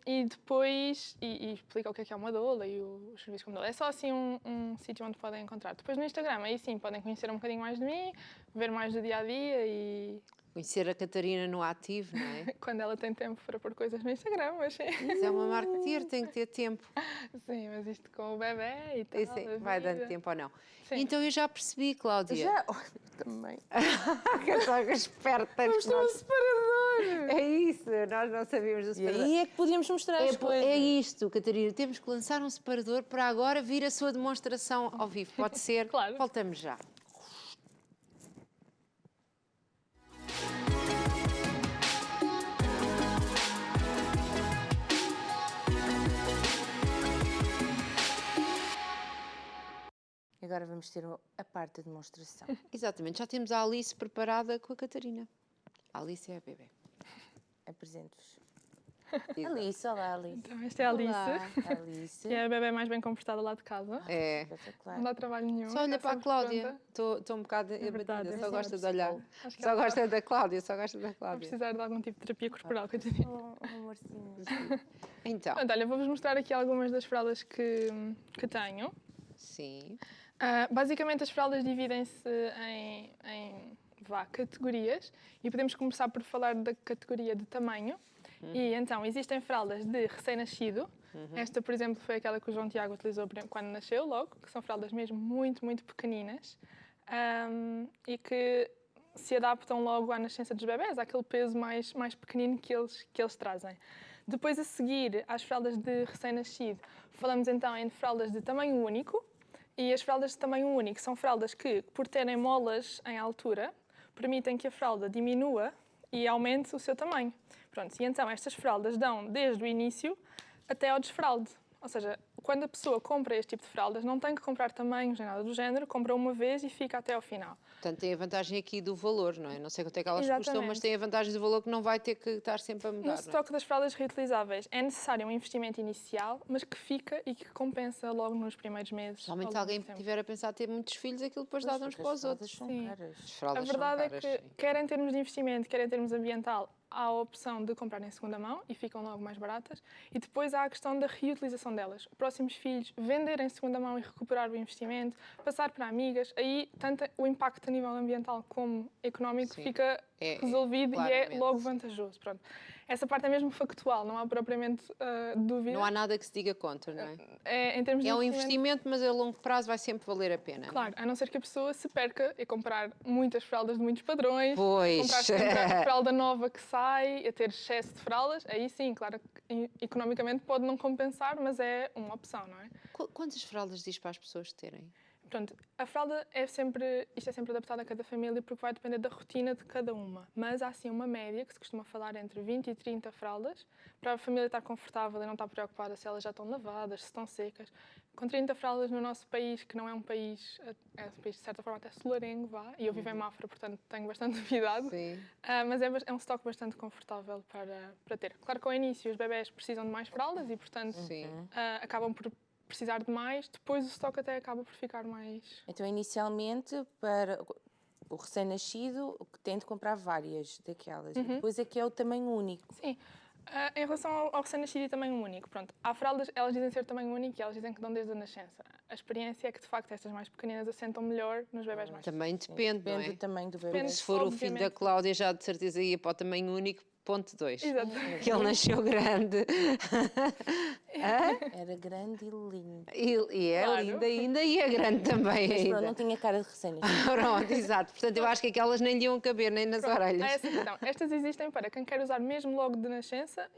E depois explica o que é uma doula e os serviços como doula. É só assim um sítio onde podem encontrar. Depois no Instagram, aí sim, podem conhecer um bocadinho mais de mim, ver mais do dia a dia e Conhecer a Catarina no ativo, não é? quando ela tem tempo para pôr coisas no Instagram, mas sim. Mas é uma marketeer, tem que ter tempo. Sim, mas isto com o bebê e tal. Eu sei, a vai vida. dando tempo ou não. Sim. Então eu já percebi, Cláudia. Já. Também. Que só esperta. Vamos ter um separador. É isso, nós não sabíamos do E separador. aí é que podíamos mostrar as coisas. É isto, Catarina. Temos que lançar um separador para agora vir a sua demonstração ao vivo. Pode ser? Claro. Voltamos já. Agora vamos ter a parte da demonstração. Exatamente, já temos a Alice preparada com a Catarina. A Alice é a bebê. Apresento-vos. Exato. Alice, olá Alice. Então, esta é a Alice, Olá. Alice. que é a bebê mais bem comportada lá de casa. É. Espetacular. Não dá trabalho nenhum. Só olha está para a sempre Cláudia. pronta. Estou um bocado verdade, abatida. é Só sempre gosta de olhar. Acho que Só ela gosta da Cláudia. Só gosta da vai Cláudia. precisar de algum tipo de terapia corporal, coitadinha. Amorzinho. Então, Pronto, olha, vou-vos mostrar aqui algumas das fraldas que tenho. sim. Basicamente, as fraldas dividem-se em categorias e podemos começar por falar da categoria de tamanho. E então, existem fraldas de recém-nascido. Esta, por exemplo, foi aquela que o João Tiago utilizou quando nasceu, logo, que são fraldas mesmo muito, muito pequeninas e que se adaptam logo à nascença dos bebés, àquele peso mais pequenino que eles trazem. Depois, a seguir, às fraldas de recém-nascido, falamos então em fraldas de tamanho único. E as fraldas de tamanho único são fraldas que, por terem molas em altura, permitem que a fralda diminua e aumente o seu tamanho. Pronto, e então estas fraldas dão desde o início até ao desfralde. Ou seja, quando a pessoa compra este tipo de fraldas, não tem que comprar tamanhos nem nada do género, compra uma vez e fica até ao final. Portanto, tem a vantagem aqui do valor, não é? Não sei quanto é que elas Exatamente. custam, mas tem a vantagem do valor que não vai ter que estar sempre a mudar. No não é? estoque das fraldas reutilizáveis é necessário um investimento inicial, mas que fica e que compensa logo nos primeiros meses. Somente ao se longo alguém do tempo. tiver a pensar ter muitos filhos, aquilo depois dá de uns para os outros. São Sim. caras. As fraldas A verdade são caras, é que, sim. quer em termos de investimento, quer em termos ambiental, há a opção de comprar em segunda mão e ficam logo mais baratas. E depois há a questão da reutilização delas. Próximos filhos, vender em segunda mão e recuperar o investimento, passar para amigas. Aí, tanto o impacto a nível ambiental como económico Sim. fica resolvido e é claramente. logo vantajoso. Pronto. Essa parte é mesmo factual, não há propriamente dúvida. Não há nada que se diga contra, não é? Em termos de É um investimento, mas a longo prazo vai sempre valer a pena. Claro, a não ser que a pessoa se perca e comprar muitas fraldas de muitos padrões, Pois. comprar sempre a fralda nova que sai, a ter excesso de fraldas, aí sim, claro, que economicamente pode não compensar, mas é uma opção, não é? Quantas fraldas diz para as pessoas terem? Pronto, a fralda isto é sempre adaptado a cada família porque vai depender da rotina de cada uma. Mas há sim uma média, que se costuma falar entre 20 e 30 fraldas, para a família estar confortável e não estar preocupada se elas já estão lavadas, se estão secas. Com 30 fraldas no nosso país, que não é um país, é um país de certa forma até solarengo, vá, e eu vivo em Mafra, portanto tenho bastante novidade, mas é um estoque bastante confortável para ter. Claro que ao início os bebés precisam de mais fraldas e, portanto, acabam por precisar de mais, depois o estoque até acaba por ficar mais... Então, inicialmente, para o recém-nascido, que tem de comprar várias daquelas. E depois é que é o tamanho único. Sim. Em relação ao recém-nascido e tamanho único, pronto, há fraldas, elas dizem ser tamanho único e elas dizem que dão desde a nascença. A experiência é que, de facto, estas mais pequeninas assentam melhor nos bebés mais Também depende, não é? Depende do tamanho do bebê. Depende. Se for o filho da Obviamente. Cláudia, já de certeza ia para o tamanho único, ponto 2. Exatamente. Que ele nasceu grande. Era grande e lindo. E é Claro. linda ainda e é grande também Mas pronto, ainda. não tinha cara de recém-nascido. Pronto, exato. Portanto, eu acho que aquelas nem lhe iam caber, nem nas Pronto, orelhas. é essa a questão. Estas existem para quem quer usar mesmo logo de nascença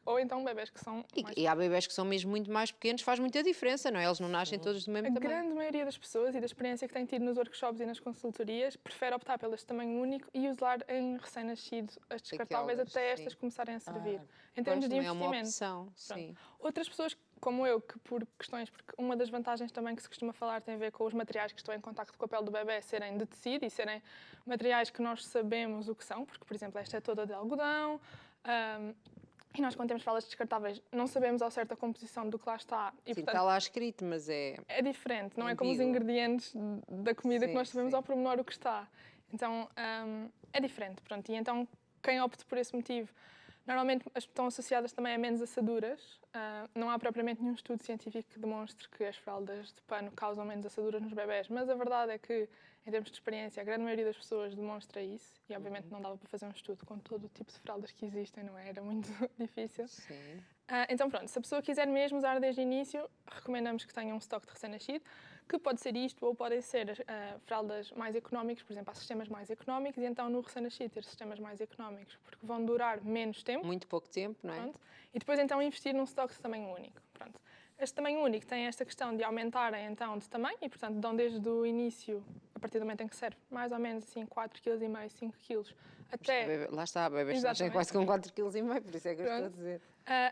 ou então bebés que são mais... E há bebés que são mesmo muito mais pequenos, faz muita diferença, não é? Eles não nascem todos do mesmo A tamanho. grande maioria das pessoas e da experiência que tem tido nos workshops e nas consultorias prefere optar pelo este tamanho único e usar em recém-nascido as descartáveis Aquelas, até sim. estas começarem a servir. Em termos de Também é uma investimento. opção, sim. Outras pessoas, como eu, que por questões, porque uma das vantagens também que se costuma falar tem a ver com os materiais que estão em contacto com a pele do bebê serem de tecido e serem materiais que nós sabemos o que são, porque, por exemplo, esta é toda de algodão, e nós, quando temos fraldas descartáveis, não sabemos ao certo a composição do que lá está. E, Sim, portanto, está lá escrito, mas é... é diferente, não é como os ambíguo. ingredientes da comida que Sim, nós sabemos sim. ao pormenor o que está. Então, é diferente, pronto. E então, quem opte por esse motivo, normalmente estão associadas também a menos assaduras. Não há propriamente nenhum estudo científico que demonstre que as fraldas de pano causam menos assaduras nos bebés, mas a verdade é que, em termos de experiência, a grande maioria das pessoas demonstra isso. E, obviamente, não dava para fazer um estudo com todo o tipo de fraldas que existem, não é? Era muito difícil. Sim. Então, pronto, se a pessoa quiser mesmo usar desde o início, recomendamos que tenha um estoque de recém-nascido, que pode ser isto ou podem ser fraldas mais económicas, por exemplo, há sistemas mais económicos, e então no recém-nascido ter sistemas mais económicos, porque vão durar menos tempo. Muito pouco tempo, não é? Pronto, e depois então investir num estoque de tamanho único. Pronto. Este tamanho único tem esta questão de aumentarem então de tamanho e, portanto, dão desde o início, a partir do momento em que serve, mais ou menos assim 4,5 kg, 5 kg, até... Lá está, bebês nascem quase com 4,5 kg, por isso é que eu estou a dizer.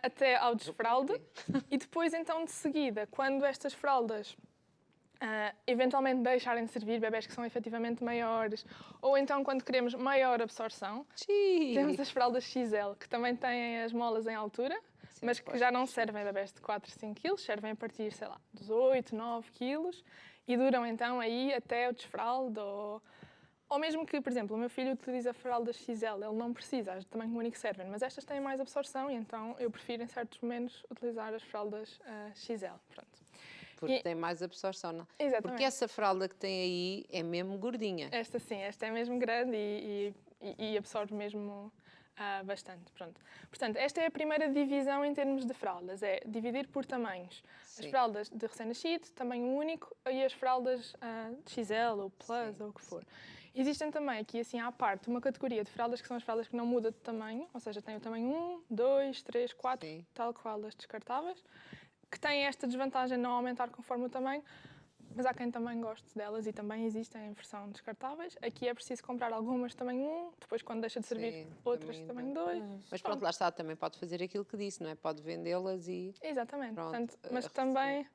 Até ao desfralde. E depois, então, de seguida, quando estas fraldas eventualmente deixarem de servir, bebés que são efetivamente maiores, ou então quando queremos maior absorção, temos as fraldas XL, que também têm as molas em altura, mas que já não servem a bebés de 4, 5 kg, servem a partir, sei lá, dos 8, 9 kg, e duram então aí até o desfralde, ou mesmo que, por exemplo, o meu filho utiliza fraldas XL, ele não precisa, as de tamanho único servem, mas estas têm mais absorção e então eu prefiro, em certos momentos, utilizar as fraldas XL. Pronto. Porque tem mais absorção, não? Exatamente. Porque essa fralda que tem aí é mesmo gordinha. Esta sim, esta é mesmo grande e absorve mesmo bastante. Pronto. Portanto, esta é a primeira divisão em termos de fraldas, é dividir por tamanhos. Sim. As fraldas de recém-nascido, tamanho único, e as fraldas XL ou Plus, Sim, ou o que for. Existem também aqui, assim, à parte, uma categoria de fraldas que são as fraldas que não mudam de tamanho, ou seja, têm o tamanho 1, 2, 3, 4, Sim. tal qual as descartáveis, que têm esta desvantagem de não aumentar conforme o tamanho, mas há quem também goste delas e também existem em versão descartáveis. Aqui é preciso comprar algumas de tamanho 1, depois quando deixa de servir, Sim, outras de tamanho 2. Mas pronto, lá está, também pode fazer aquilo que disse, não é? Pode vendê-las e... Exatamente, Pronto, portanto, mas também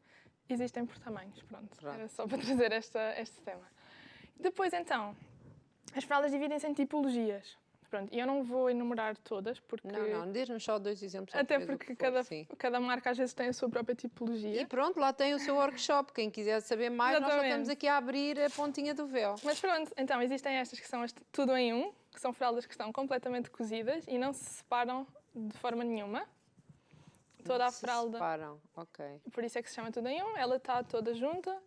existem por tamanhos, pronto. Era só para trazer este tema. Depois então, as fraldas dividem-se em tipologias. Pronto, e eu não vou enumerar todas, porque... Não, dê-nos só 2 exemplos. Até porque cada marca às vezes tem a sua própria tipologia. E pronto, lá tem o seu workshop. Quem quiser saber mais, nós só estamos aqui a abrir a pontinha do véu. Mas pronto, então existem estas que são tudo em um, que são fraldas que estão completamente cozidas e não se separam de forma nenhuma. Toda a fralda. Separam, ok. Por isso é que se chama tudo em um, ela está toda junta.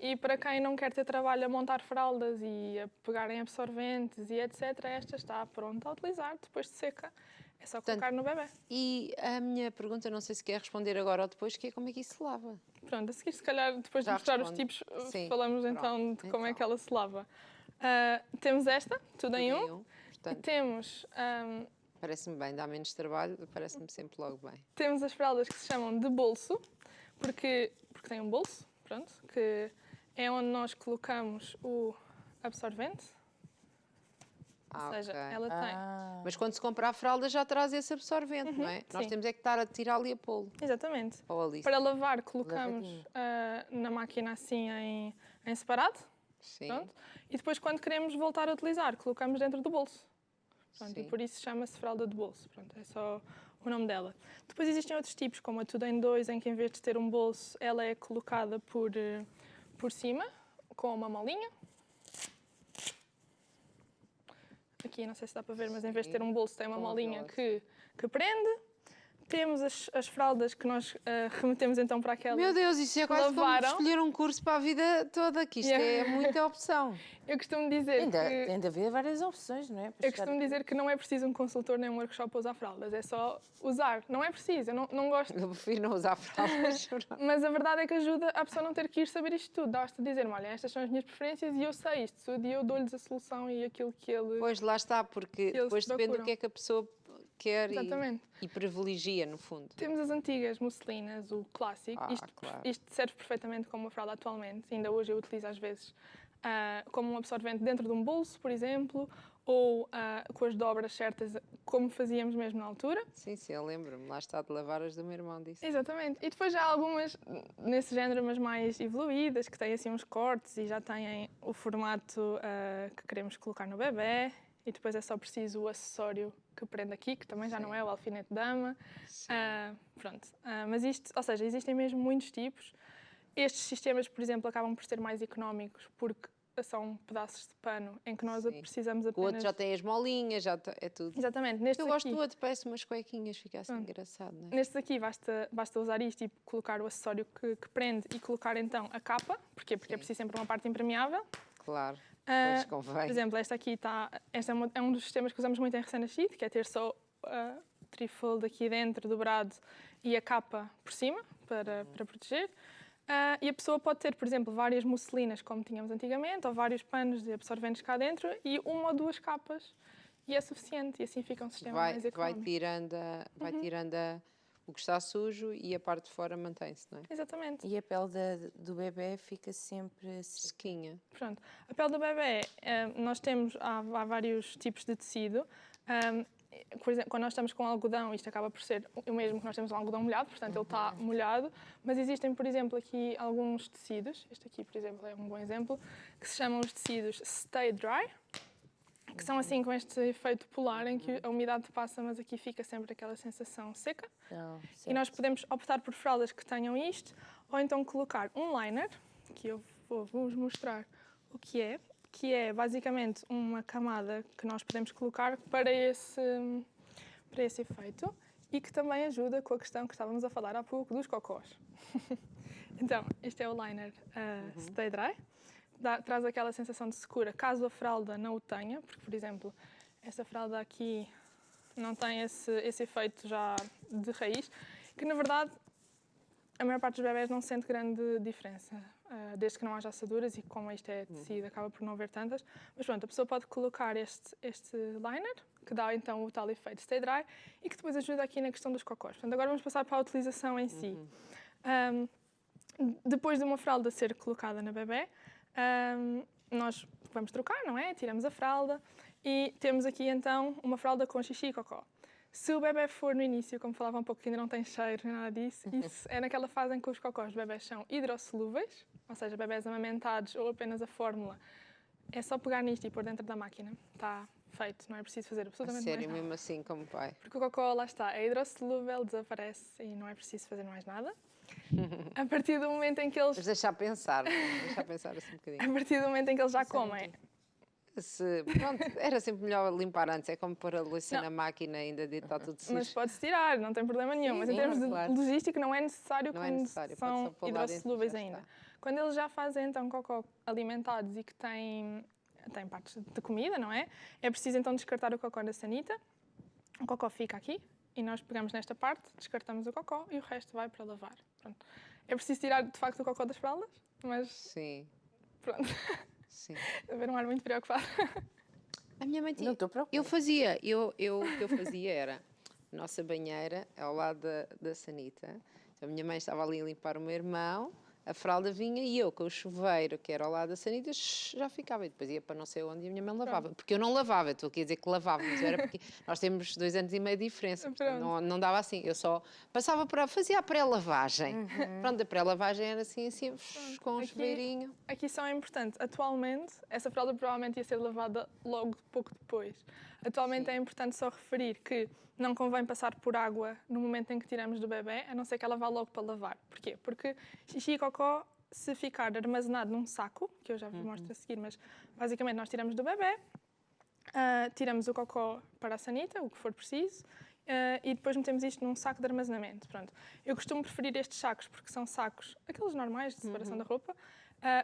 E para quem não quer ter trabalho a montar fraldas e a pegar em absorventes e etc., esta está pronta a utilizar depois de seca. É só colocar no bebê. E a minha pergunta, não sei se quer responder agora ou depois, que é como é que isso se lava? Pronto, a seguir, se calhar, depois de mostrar os tipos, falamos então de como é que ela se lava. Temos esta, tudo em um. Portanto, E temos... parece-me bem, dá menos trabalho, parece-me sempre logo bem. Temos as fraldas que se chamam de bolso, porque tem um bolso, pronto, que é onde nós colocamos o absorvente. Ou seja, ok. ela tem. Mas quando se compra a fralda já traz esse absorvente, não é? Nós sim. temos é que estar a tirá-lo e a pô-lo. Exatamente. Ou ali. Para lavar, colocamos Lavadinho. na máquina assim em separado. Sim. Pronto. E depois, quando queremos voltar a utilizar, colocamos dentro do bolso. Pronto, e Sim. por isso chama-se fralda de bolso. Pronto, é só o nome dela. Depois existem outros tipos, como a Tudo em 2, em que em vez de ter um bolso, ela é colocada por cima, com uma molinha. Aqui, não sei se dá para ver, mas em vez de ter um bolso, tem uma Com a molinha viola. que prende. Temos as fraldas que nós remetemos então para aquela. Meu Deus, isso é quase como lavaram. escolher um curso para a vida toda, que isto é muita opção. Eu costumo dizer Tem de haver várias opções, não é? Para Eu chegar- costumo dizer que não é preciso um consultor nem um workshop para usar fraldas, é só usar. Não é preciso, eu não gosto. Eu prefiro não usar fraldas. Mas a verdade é que ajuda a pessoa a não ter que ir saber isto tudo. Basta dizer-me, olha, estas são as minhas preferências e eu sei isto tudo e eu dou-lhes a solução e aquilo que ele... Pois, lá está, porque Eles depois depende do procuram. que é que a pessoa quer Exatamente. e privilegia, no fundo. Temos as antigas musselinas, o clássico. Claro. Isto serve perfeitamente como uma fralda atualmente. Ainda hoje eu utilizo às vezes como um absorvente dentro de um bolso, por exemplo, ou com as dobras certas, como fazíamos mesmo na altura. Sim, eu lembro-me. Lá está de lavar as do meu irmão, disse. Exatamente. E depois já há algumas nesse género, mas mais evoluídas, que têm assim uns cortes e já têm o formato que queremos colocar no bebê. E depois é só preciso o acessório que prende aqui, que também já não é o alfinete dama. Pronto. Mas isto, ou seja, existem mesmo muitos tipos. Estes sistemas, por exemplo, acabam por ser mais económicos porque são pedaços de pano em que nós precisamos O apenas... outro já tem as molinhas, é tudo. Exatamente. Nestes Eu gosto aqui, do outro, parece umas cuequinhas, fica assim engraçado, não é? Nestes aqui basta usar isto e colocar o acessório que prende e colocar então a capa. Porquê? Porque é preciso sempre uma parte impermeável. Claro, pois Por convém. exemplo, esta aqui é um dos sistemas que usamos muito em recém-nascido, que é ter só trifold aqui dentro, dobrado, e a capa por cima, para proteger. E a pessoa pode ter, por exemplo, várias musselinas, como tínhamos antigamente, ou vários panos de absorventes cá dentro, e uma ou duas capas, e é suficiente, e assim fica um sistema mais económico. Vai tirando o que está sujo e a parte de fora mantém-se, não é? Exatamente. E a pele do bebê fica sempre Sequinha. Pronto. A pele do bebê, nós temos, há vários tipos de tecido. Por exemplo, quando nós estamos com algodão, isto acaba por ser o mesmo que nós temos um algodão molhado, portanto ele está molhado, mas existem, por exemplo, aqui alguns tecidos, este aqui, por exemplo, é um bom exemplo, que se chamam os tecidos Stay Dry, que são assim com este efeito polar em que a umidade passa, mas aqui fica sempre aquela sensação seca. E nós podemos optar por fraldas que tenham isto, ou então colocar um liner, que eu vou-vos mostrar o que é basicamente uma camada que nós podemos colocar para esse efeito e que também ajuda com a questão que estávamos a falar há pouco dos cocós. Então, este é o liner Stay Dry. Traz aquela sensação de secura, caso a fralda não o tenha, porque, por exemplo, esta fralda aqui não tem esse efeito já de raiz, que, na verdade, a maior parte dos bebés não sente grande diferença, desde que não haja assaduras e como isto é tecido, acaba por não haver tantas. Mas pronto, a pessoa pode colocar este liner, que dá então o tal efeito Stay Dry e que depois ajuda aqui na questão dos cocós. Portanto, agora vamos passar para a utilização em si. Depois de uma fralda ser colocada na bebé, nós vamos trocar, não é? Tiramos a fralda e temos aqui então uma fralda com xixi e cocó. Se o bebê for no início, como falava um pouco, que ainda não tem cheiro nem nada disso, isso é naquela fase em que os cocós dos bebés são hidrossolúveis, ou seja, bebés amamentados ou apenas a fórmula. É só pegar nisto e pôr dentro da máquina. Está feito, não é preciso fazer absolutamente mais Sério, nada. mesmo assim como pai. Porque o cocó, lá está, é hidrossolúvel, desaparece e não é preciso fazer mais nada. A partir do momento em que eles... Mas deixar pensar assim um bocadinho. A partir do momento em que eles já comem... Pronto, era sempre melhor limpar antes, é como pôr a louça na máquina e ainda está tudo sujo. Mas pode-se tirar, não tem problema nenhum. Mas em termos de logística não é necessário quando são hidrossolúveis ainda. Quando eles já fazem então cocó alimentados e que têm partes de comida, não é? É preciso então descartar o cocó da sanita. O cocó fica aqui e nós pegamos nesta parte, descartamos o cocó e o resto vai para lavar. Pronto. É preciso tirar de facto o cocó das fraldas, mas... Sim. Pronto. Sim. A ver um ar muito preocupado. A minha mãe tinha... Não estou preocupada. O que eu fazia era a nossa banheira ao lado da sanita. Então, a minha mãe estava ali a limpar o meu irmão, a fralda vinha e eu com o chuveiro, que era ao lado da sanita, já ficava. E depois ia para não sei onde e a minha mãe lavava. Porque eu não lavava, estou aqui a dizer que lavava, mas era porque nós temos 2 anos e meio de diferença. Não dava assim. Eu só passava fazia a pré-lavagem. Pronto, a pré-lavagem era assim, com um chuveirinho. Aqui só é importante, atualmente, essa fralda provavelmente ia ser lavada logo pouco depois. Atualmente é importante só referir que não convém passar por água no momento em que tiramos do bebê, a não ser que ela vá logo para lavar. Porquê? Porque xixi e cocó, se ficar armazenado num saco, que eu já vos mostro a seguir, mas basicamente nós tiramos do bebê, tiramos o cocó para a sanita, o que for preciso, e depois metemos isto num saco de armazenamento. Pronto. Eu costumo preferir estes sacos porque são sacos, aqueles normais de separação da roupa,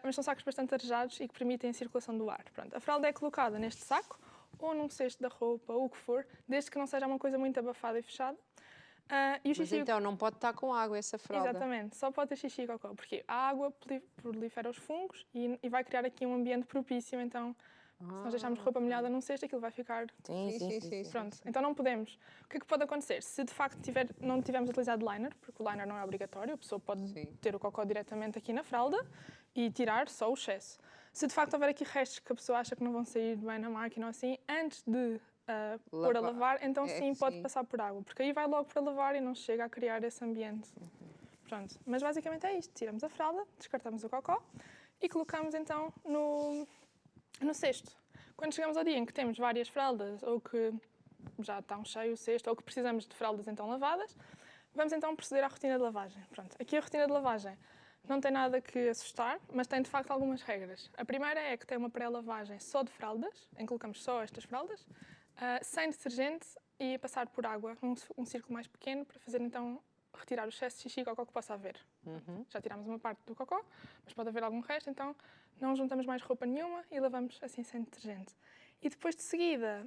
mas são sacos bastante arejados e que permitem a circulação do ar. Pronto. A fralda é colocada neste saco, ou num cesto da roupa, ou o que for, desde que não seja uma coisa muito abafada e fechada. E o xixi... Mas então não pode estar com água essa fralda? Exatamente, só pode ter xixi e cocó, porque a água prolifera os fungos e vai criar aqui um ambiente propício, então se nós deixarmos roupa molhada num cesto, aquilo vai ficar... Sim. Pronto, então não podemos. O que é que pode acontecer? Se de facto não tivermos utilizado liner, porque o liner não é obrigatório, a pessoa pode ter o cocó diretamente aqui na fralda e tirar só o excesso. Se de facto houver aqui restos que a pessoa acha que não vão sair bem na máquina ou assim, antes de pôr a lavar, então sim, pode passar por água, porque aí vai logo para lavar e não chega a criar esse ambiente. Pronto, mas basicamente é isto. Tiramos a fralda, descartamos o cocó e colocamos então no cesto. Quando chegamos ao dia em que temos várias fraldas ou que já está cheio o cesto ou que precisamos de fraldas então lavadas, vamos então proceder à rotina de lavagem. Pronto, aqui a rotina de lavagem não tem nada que assustar, mas tem de facto algumas regras. A primeira é que tem uma pré-lavagem só de fraldas, em que colocamos só estas fraldas, sem detergente e a passar por água, um círculo mais pequeno, para fazer então retirar o excesso de xixi e cocó que possa haver. Já tirámos uma parte do cocó, mas pode haver algum resto, então não juntamos mais roupa nenhuma e lavamos assim sem detergente. E depois de seguida,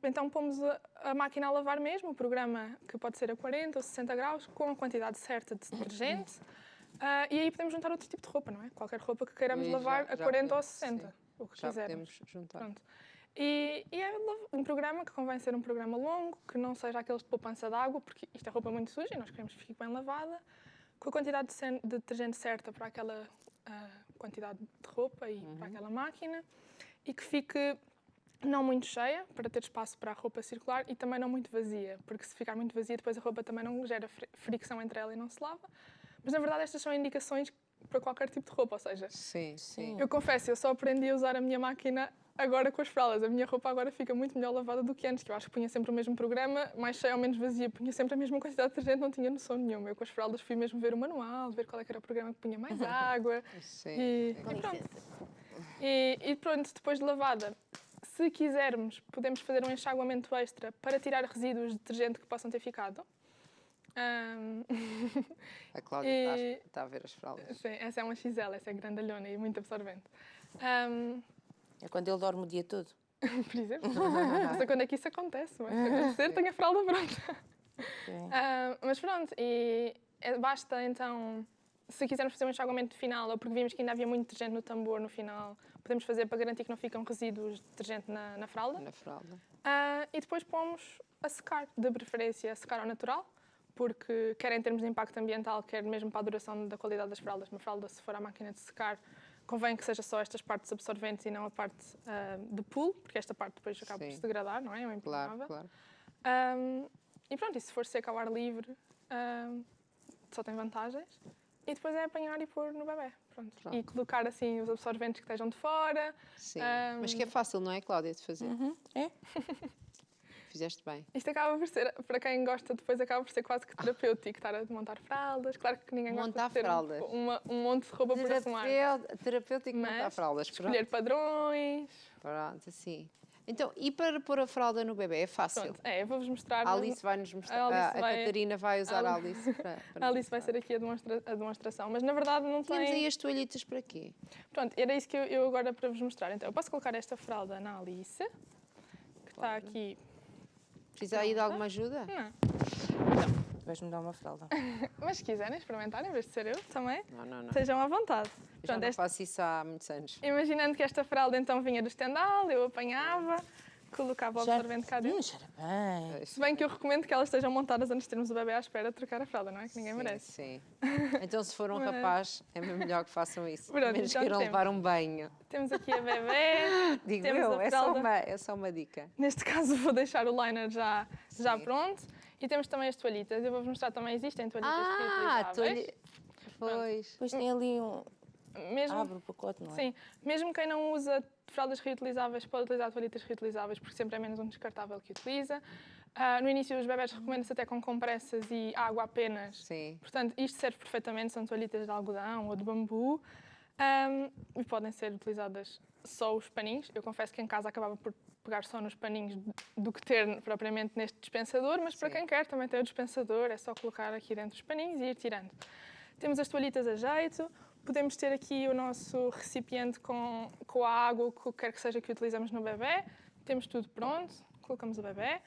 então pomos a máquina a lavar mesmo, o programa que pode ser a 40 ou 60 graus, com a quantidade certa de detergente. E aí podemos juntar outro tipo de roupa, não é? Qualquer roupa que queiramos lavar a 40 ou 60, o que quisermos. Podemos juntar. Pronto. E é um programa que convém ser um programa longo, que não seja aqueles de poupança de água, porque isto é roupa muito suja e nós queremos que fique bem lavada, com a quantidade de detergente certa para aquela quantidade de roupa e para aquela máquina, e que fique não muito cheia, para ter espaço para a roupa circular, e também não muito vazia, porque se ficar muito vazia, depois a roupa também não gera fricção entre ela e não se lava. Mas, na verdade, estas são indicações para qualquer tipo de roupa, ou seja... Sim. Eu confesso, eu só aprendi a usar a minha máquina agora com as fraldas. A minha roupa agora fica muito melhor lavada do que antes, que eu acho que punha sempre o mesmo programa, mais cheia ou menos vazia, punha sempre a mesma quantidade de detergente, não tinha noção nenhuma. Eu com as fraldas fui mesmo ver o manual, ver qual é que era o programa que punha mais água. E pronto. E pronto, depois de lavada, se quisermos, podemos fazer um enxaguamento extra para tirar resíduos de detergente que possam ter ficado. A Cláudia está a ver as fraldas. Sim, essa é uma XL, essa é grandalhona e muito absorvente. É quando ele dorme o dia todo. Por exemplo. Não sei quando é que isso acontece, mas se acontecer, tenho a fralda pronta. Mas pronto, basta então, se quisermos fazer um enxaguamento final, ou porque vimos que ainda havia muito detergente no tambor no final, podemos fazer para garantir que não ficam resíduos de detergente na fralda. E depois pomos a secar, de preferência a secar ao natural, porque quer em termos de impacto ambiental, quer mesmo para a duração da qualidade das fraldas. Uma fralda, se for à máquina de secar, convém que seja só estas partes absorventes e não a parte de pool, porque esta parte depois acaba por se degradar, não é? É um impermeável. Claro. E pronto, e se for seco ao ar livre, só tem vantagens. E depois é apanhar e pôr no bebê. Pronto. E colocar assim os absorventes que estejam de fora. Sim, mas que é fácil, não é, Cláudia, de fazer? É. Fizeste bem. Isto acaba por ser, para quem gosta depois, acaba por ser quase que terapêutico, estar a montar fraldas. Claro que ninguém gosta de ter um monte de roupa por arrumar. Terapêutico montar fraldas. Escolher padrões. Pronto, assim. Então, e para pôr a fralda no bebê é fácil? Pronto, eu vou-vos mostrar. A Alice vai-nos mostrar. A Catarina vai usar a Alice para a Alice vai ser aqui a demonstração, mas na verdade não tem... Temos aí as toalhitas para quê? Pronto, era isso que eu agora para vos mostrar. Então, eu posso colocar esta fralda na Alice, que está aqui. Precisa aí de alguma ajuda? Não. Vais-me dar uma fralda. Mas se quiserem experimentar, em vez de ser eu, também, não. sejam à vontade. Eu já não faço isso há muitos anos. Imaginando que esta fralda então vinha do estendal, eu apanhava, colocava o absorvente cá dentro. Cheira bem. Se bem que eu recomendo que elas estejam montadas antes de termos o bebê à espera de trocar a fralda, não é? Que ninguém merece. Sim. Então, se for um rapaz, é mesmo melhor que façam isso. Pronto, Menos então queiram temos. levar um banho. Temos aqui a bebê, Digo temos eu, a é fralda. só uma dica. Neste caso vou deixar o liner já pronto. E temos também as toalhitas. Eu vou-vos mostrar também, existem toalhitas reutilizáveis. Pois. Depois tem ali um... Mesmo, Abre o pacote, não é? sim, mesmo quem não usa fraldas reutilizáveis pode utilizar toalhitas reutilizáveis porque sempre é menos um descartável que utiliza. No início os bebés recomenda-se até com compressas e água apenas. Sim. Portanto, isto serve perfeitamente, são toalhitas de algodão ou de bambu. E podem ser utilizadas só os paninhos. Eu confesso que em casa acabava por pegar só nos paninhos do que ter propriamente neste dispensador, mas para quem quer também tem o dispensador, é só colocar aqui dentro os paninhos e ir tirando. Temos as toalhitas a jeito. Podemos ter aqui o nosso recipiente com a água, o que quer que seja que utilizamos no bebê. Temos tudo pronto, colocamos o bebê.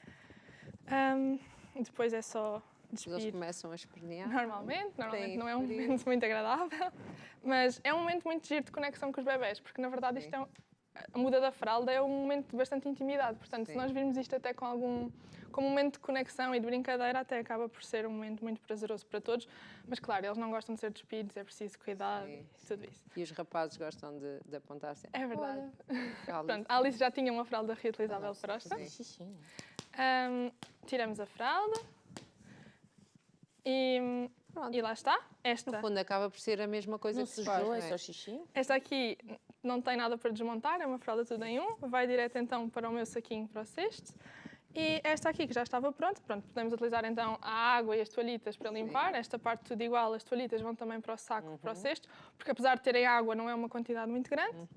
Depois é só despir. Eles começam a espernear. Normalmente Tem não é um frio. momento muito agradável, mas é um momento muito giro de conexão com os bebés, porque na verdade isto a muda da fralda é um momento de bastante intimidade. Portanto, se nós virmos isto até como um momento de conexão e de brincadeira, até acaba por ser um momento muito prazeroso para todos. Mas claro, eles não gostam de ser despidos, é preciso cuidar e tudo isso. E os rapazes gostam de apontar sempre. É verdade. Olha, Pronto, a Alice já tinha uma fralda reutilizável para os Xixi. tiramos a fralda e lá está. no fundo, acaba por ser a mesma coisa Não que se faz, sujou, não é é? só xixi. Esta aqui não tem nada para desmontar, é uma fralda tudo em um. Vai direto então para o meu saquinho para o cesto. E esta aqui que já estava pronta, podemos utilizar então a água e as toalhitas para limpar. Esta parte tudo igual, as toalhitas vão também para o saco, para o cesto, porque apesar de terem água não é uma quantidade muito grande.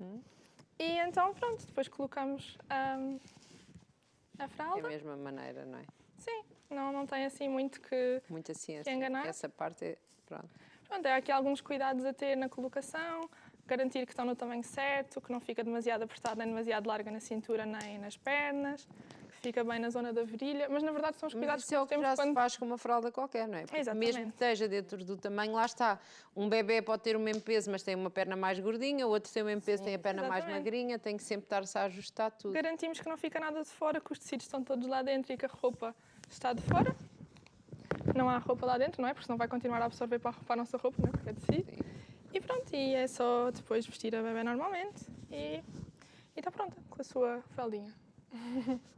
E então pronto, depois colocamos a fralda. É a mesma maneira, não é? Sim, não tem assim muito que Muita ciência. enganar. Essa parte é... Pronto. Pronto, há aqui alguns cuidados a ter na colocação, garantir que estão no tamanho certo, que não fica demasiado apertada nem demasiado larga na cintura nem nas pernas, que fica bem na zona da virilha, mas na verdade são os cuidados Mas isso é o que temos já quando... se faz com uma fralda qualquer, não é? Porque Exatamente. mesmo que esteja dentro do tamanho, lá está. Um bebê pode ter o mesmo peso, mas tem uma perna mais gordinha, o outro tem o mesmo peso, tem a perna mais Exatamente. magrinha, tem que sempre estar-se a ajustar tudo. Garantimos que não fica nada de fora, que os tecidos estão todos lá dentro e que a roupa está de fora. Não há roupa lá dentro, não é? Porque senão vai continuar a absorver para a nossa roupa, não é? Porque é tecido. E pronto, e é só depois vestir a bebê normalmente e está pronta com a sua fraldinha.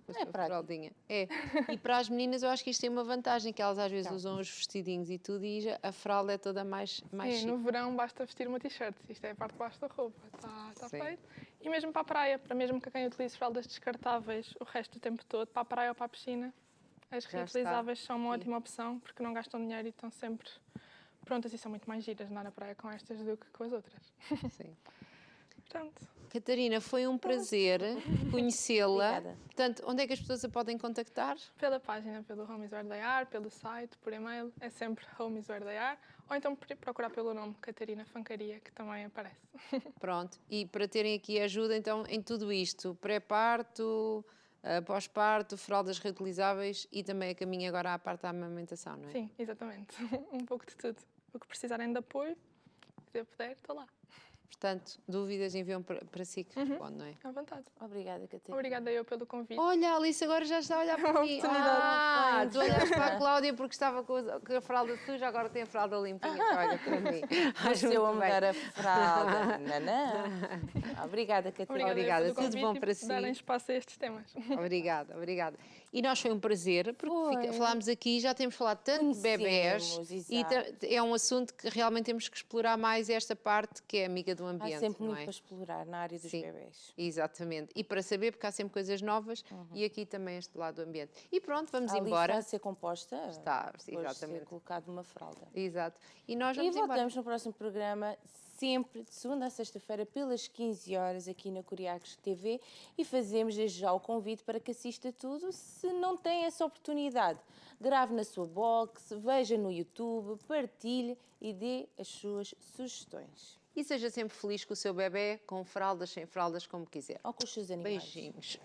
É fraldinha. É. E para as meninas eu acho que isto tem uma vantagem, que elas às vezes usam os vestidinhos e tudo e a fralda é toda mais Sim, chique. no verão basta vestir uma t-shirt, isto é a parte de baixo da roupa, está Sim. feito. E mesmo para a praia, para mesmo que quem utilize fraldas descartáveis o resto do tempo todo, para a praia ou para a piscina, as Já reutilizáveis está. são uma ótima opção porque não gastam dinheiro e estão sempre prontas e são muito mais giras andar na praia com estas do que com as outras. Sim. Portanto, Catarina, foi um prazer conhecê-la. Obrigada. Portanto, onde é que as pessoas a podem contactar? pela página, pelo Home is Where They Are, pelo site, por e-mail, é sempre Home is Where They Are, ou então procurar pelo nome Catarina Fancaria, que também aparece. Pronto. E para terem aqui ajuda, então, em tudo isto, pré-parto, pós-parto, fraldas reutilizáveis e também a caminho agora à parte da amamentação, não é? Sim, exatamente. Um pouco de tudo. O que precisarem de apoio, se eu puder, estou lá. Portanto, dúvidas enviam para si que responde, não é? À vontade. Obrigada, Catarina. Obrigada eu pelo convite. Olha, a Alice agora já está a olhar para mim. Oportunidade. Tu olhaste para a Cláudia porque estava com a fralda suja, agora tem a fralda limpinha. Olha para mim. Acho Eu a muito bem. mudar a fralda. Não. Obrigada, Catarina. Obrigada. eu pelo Tudo convite bom para e si. darem espaço a estes temas. Obrigada, obrigada. E nós foi um prazer, porque Foi. falámos aqui, já temos falado tanto de bebés Conhecemos, e exato. é um assunto que realmente temos que explorar mais esta parte que é amiga do Há ambiente, sempre não muito é? para explorar na área dos Sim. bebés. Exatamente. E para saber, porque há sempre coisas novas e aqui também este lado do ambiente. E pronto, vamos A Alice embora. está a ser composta. Está, depois de ser exatamente. colocado numa fralda. Exato. E nós E vamos embora. voltamos no próximo programa, sempre de segunda a sexta-feira, pelas 15 horas, aqui na Curiacos TV, e fazemos desde já o convite para que assista tudo. Se não tem essa oportunidade, grave na sua box, veja no YouTube, partilhe e dê as suas sugestões. E seja sempre feliz com o seu bebê, com fraldas, sem fraldas, como quiser. Ou com os seus animais. Beijinhos.